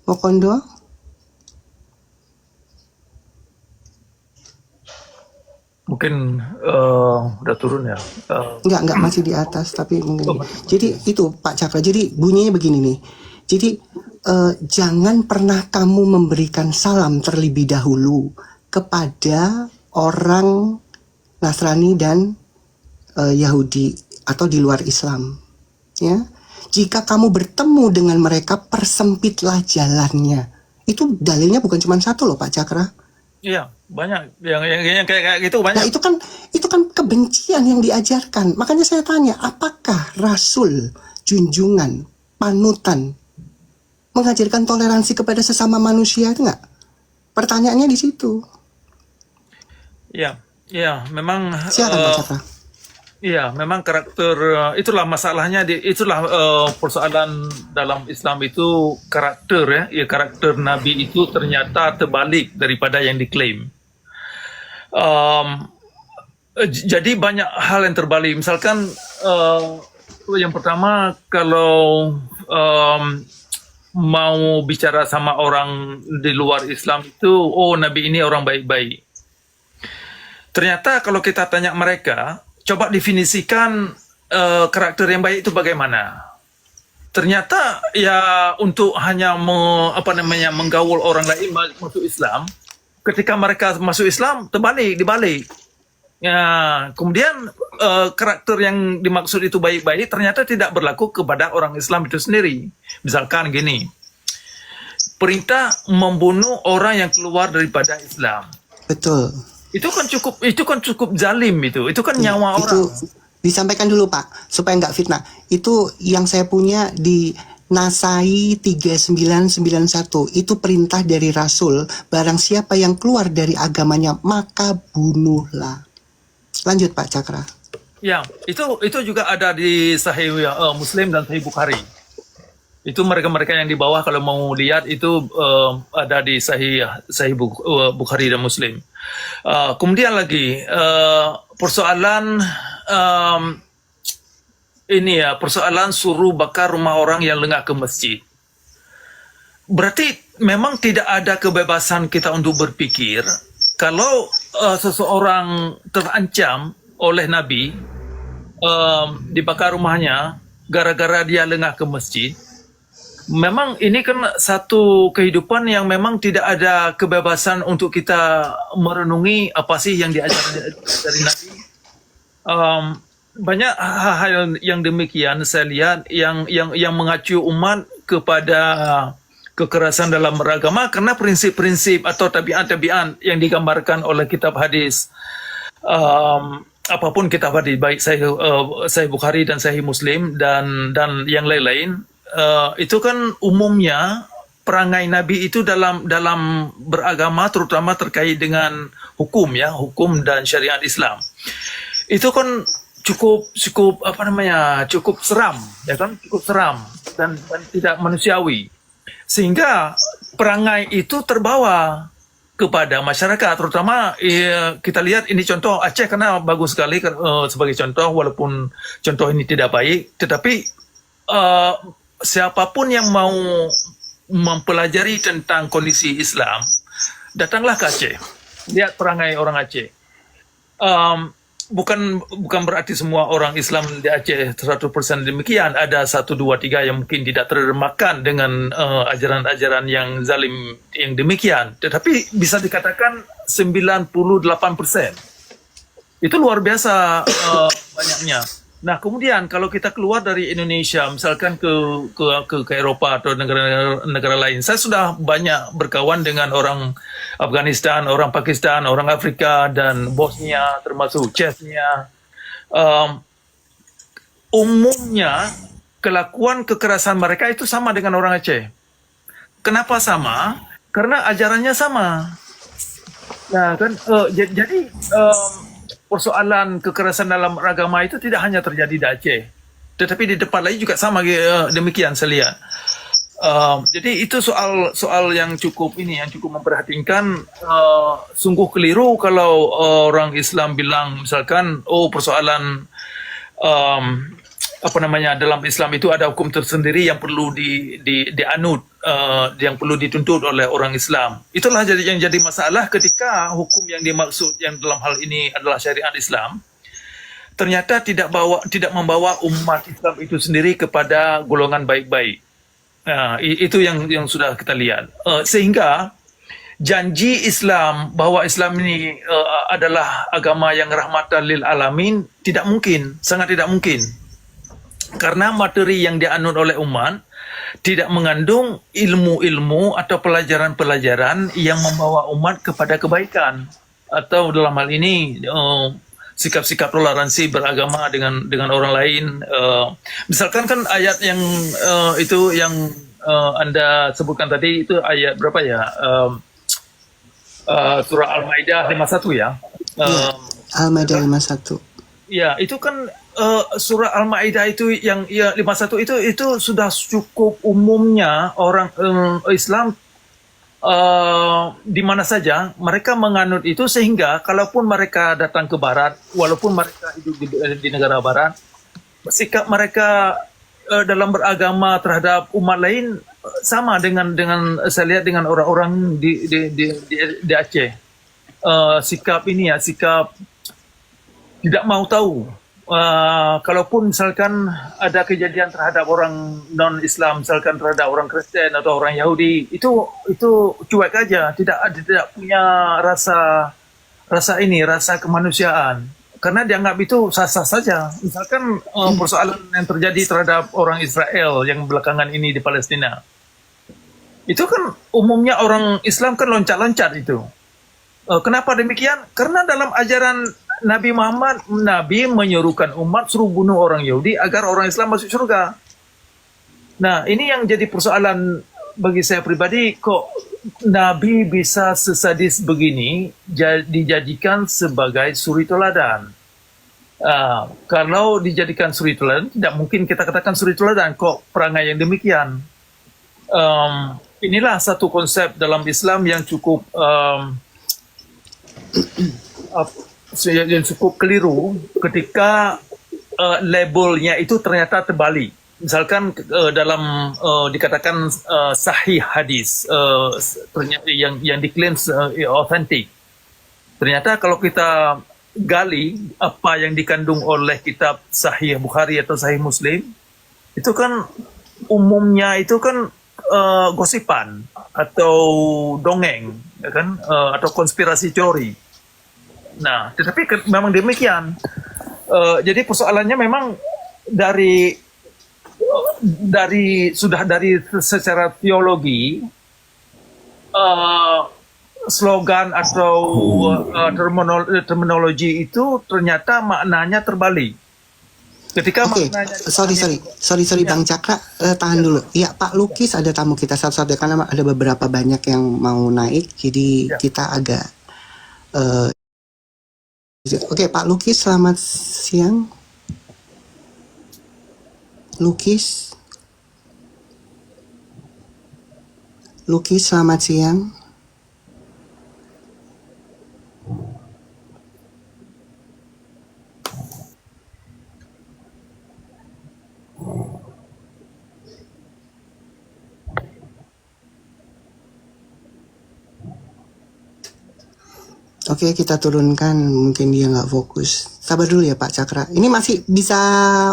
Mokondo? Mungkin udah turun ya. Enggak masih di atas tapi mungkin. Oh, Jadi itu Pak Cakra. Jadi bunyinya begini nih. Jadi jangan pernah kamu memberikan salam terlebih dahulu kepada orang Nasrani dan Yahudi atau di luar Islam. Ya, jika kamu bertemu dengan mereka, persempitlah jalannya. Itu dalilnya bukan cuma satu loh Pak Cakra. Iya, banyak yang kayak gitu Nah banyak. itu kan kebencian yang diajarkan. Makanya saya tanya, apakah Rasul, junjungan, panutan mengajarkan toleransi kepada sesama manusia itu enggak? Pertanyaannya di situ. Iya, iya, memang Silakan Pak Cakra. iya, memang karakter itulah masalahnya itulah persoalan dalam Islam itu karakter ya. Ya, karakter Nabi itu ternyata terbalik daripada yang diklaim. Jadi banyak hal yang terbalik. Misalkan yang pertama kalau mau bicara sama orang di luar Islam itu, oh Nabi ini orang baik-baik. Ternyata kalau kita tanya mereka, coba definisikan karakter yang baik itu bagaimana? Ternyata ya untuk hanya menggaul orang lain masuk Islam, ketika mereka masuk Islam dibalik. Ya, kemudian karakter yang dimaksud itu baik-baik ternyata tidak berlaku kepada orang Islam itu sendiri. Misalkan gini, perintah membunuh orang yang keluar daripada Islam. Betul. Itu kan cukup zalim itu kan nyawa Itu orang. disampaikan dulu Pak, supaya nggak fitnah. Itu yang saya punya di Nasai 3991. Itu perintah dari Rasul, barang siapa yang keluar dari agamanya maka bunuhlah. Lanjut Pak Cakra. Ya, itu juga ada di Sahih Muslim dan Sahih Bukhari. Itu mereka-mereka yang di bawah kalau mau lihat itu ada di Sahih Bukhari dan Muslim. Kemudian lagi persoalan persoalan suruh bakar rumah orang yang lengah ke masjid. Berarti memang tidak ada kebebasan kita untuk berpikir kalau seseorang terancam oleh Nabi dibakar rumahnya gara-gara dia lengah ke masjid. Memang ini kan satu kehidupan yang memang tidak ada kebebasan untuk kita merenungi apa sih yang diajarkan dari Nabi. Banyak hal yang demikian saya lihat yang mengacu umat kepada kekerasan dalam beragama karena prinsip-prinsip atau tabiat-tabiat yang digambarkan oleh kitab hadis. Apapun kitab hadis, baik Sahih Bukhari dan Sahih Muslim dan yang lain-lain, itu kan umumnya perangai Nabi itu dalam beragama terutama terkait dengan hukum dan syariat Islam. Itu kan cukup seram cukup seram dan tidak manusiawi. Sehingga perangai itu terbawa kepada masyarakat, terutama kita lihat ini contoh Aceh karena bagus sekali sebagai contoh, walaupun contoh ini tidak baik, tetapi siapapun yang mau mempelajari tentang kondisi Islam, datanglah ke Aceh, lihat perangai orang Aceh. Bukan berarti semua orang Islam di Aceh 100% demikian. Ada 1, 2, 3 yang mungkin tidak termakan dengan ajaran-ajaran yang zalim yang demikian. Tetapi bisa dikatakan 98%. Itu luar biasa banyaknya. Nah, kemudian kalau kita keluar dari Indonesia, misalkan ke Eropa atau negara lain, saya sudah banyak berkawan dengan orang Afghanistan, orang Pakistan, orang Afrika, dan Bosnia, termasuk Chechnya. Umumnya, kelakuan kekerasan mereka itu sama dengan orang Aceh. Kenapa sama? Karena ajarannya sama. Nah, kan jadi persoalan kekerasan dalam agama itu tidak hanya terjadi di Aceh, tetapi di tempat lain juga sama demikian saya lihat. Jadi itu soal yang cukup memperhatikan. Sungguh keliru kalau orang Islam bilang misalkan persoalan dalam Islam itu ada hukum tersendiri yang perlu dianut, yang perlu dituntut oleh orang Islam. Itulah yang jadi masalah ketika hukum yang dimaksud yang dalam hal ini adalah syariat Islam ternyata tidak membawa umat Islam itu sendiri kepada golongan baik-baik. Itu yang sudah kita lihat. Sehingga janji Islam bahwa Islam ini adalah agama yang rahmatan lil alamin tidak mungkin, sangat tidak mungkin. Karena materi yang dianut oleh umat tidak mengandung ilmu-ilmu atau pelajaran-pelajaran yang membawa umat kepada kebaikan, atau dalam hal ini sikap-sikap toleransi beragama dengan orang lain. Misalkan kan ayat yang itu yang Anda sebutkan tadi itu ayat berapa ya? Surah Al-Maidah 51 ya. Iya, Al-Maidah 51. Ya, itu kan surah Al-Maidah itu yang 51 itu sudah cukup umumnya orang Islam di mana saja mereka menganut itu, sehingga kalaupun mereka datang ke barat, walaupun mereka hidup di negara barat, sikap mereka dalam beragama terhadap umat lain sama dengan saya lihat dengan orang-orang di Aceh. Sikap tidak mau tahu. Kalaupun misalkan ada kejadian terhadap orang non-Islam, misalkan terhadap orang Kristen atau orang Yahudi, itu cuek aja, tidak punya rasa kemanusiaan, karena dianggap itu sah-sah saja. Misalkan persoalan yang terjadi terhadap orang Israel yang belakangan ini di Palestina, itu kan umumnya orang Islam kan loncat-loncat itu. Kenapa demikian? Karena dalam ajaran Nabi Muhammad, Nabi menyuruhkan umat suruh bunuh orang Yahudi agar orang Islam masuk surga. Nah, ini yang jadi persoalan bagi saya pribadi, kok Nabi bisa sesadis begini dijadikan sebagai suri teladan. Kalau dijadikan suri teladan, tidak mungkin kita katakan suri teladan, kok perangai yang demikian. Inilah satu konsep dalam Islam yang cukup keliru ketika labelnya itu ternyata terbalik. Misalkan dalam dikatakan sahih hadis yang diklaim authentic. Ternyata kalau kita gali apa yang dikandung oleh kitab Sahih Bukhari atau Sahih Muslim, itu kan umumnya itu kan gosipan atau dongeng, ya kan, atau konspirasi teori. Nah, tetapi memang demikian. Jadi persoalannya memang dari secara teologi, slogan atau terminologi itu ternyata maknanya terbalik. Ketika Oke, maknanya sorry Bang Cakra, tahan dulu. Ya, Pak Lukis ada tamu kita satu-satu karena ada beberapa banyak yang mau naik, jadi kita agak. Oke, Pak Lukis, selamat siang. Lukis, selamat siang. Oke, kita turunkan, mungkin dia nggak fokus. Sabar dulu ya Pak Cakra. Ini masih bisa,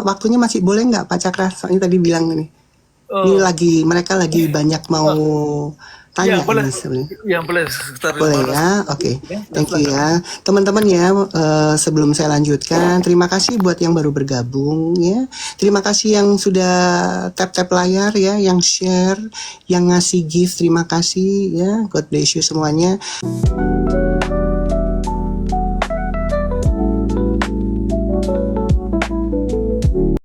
waktunya masih boleh nggak Pak Cakra? Soalnya tadi bilang ini mereka lagi banyak mau tanya. ya boleh, ini sebenarnya. yang boleh sekitar Boleh 500. ya, oke. Thank you ya. Teman-teman ya, sebelum saya lanjutkan, terima kasih buat yang baru bergabung ya. Terima kasih yang sudah tap-tap layar ya, yang share, yang ngasih gift, terima kasih ya. God bless you semuanya.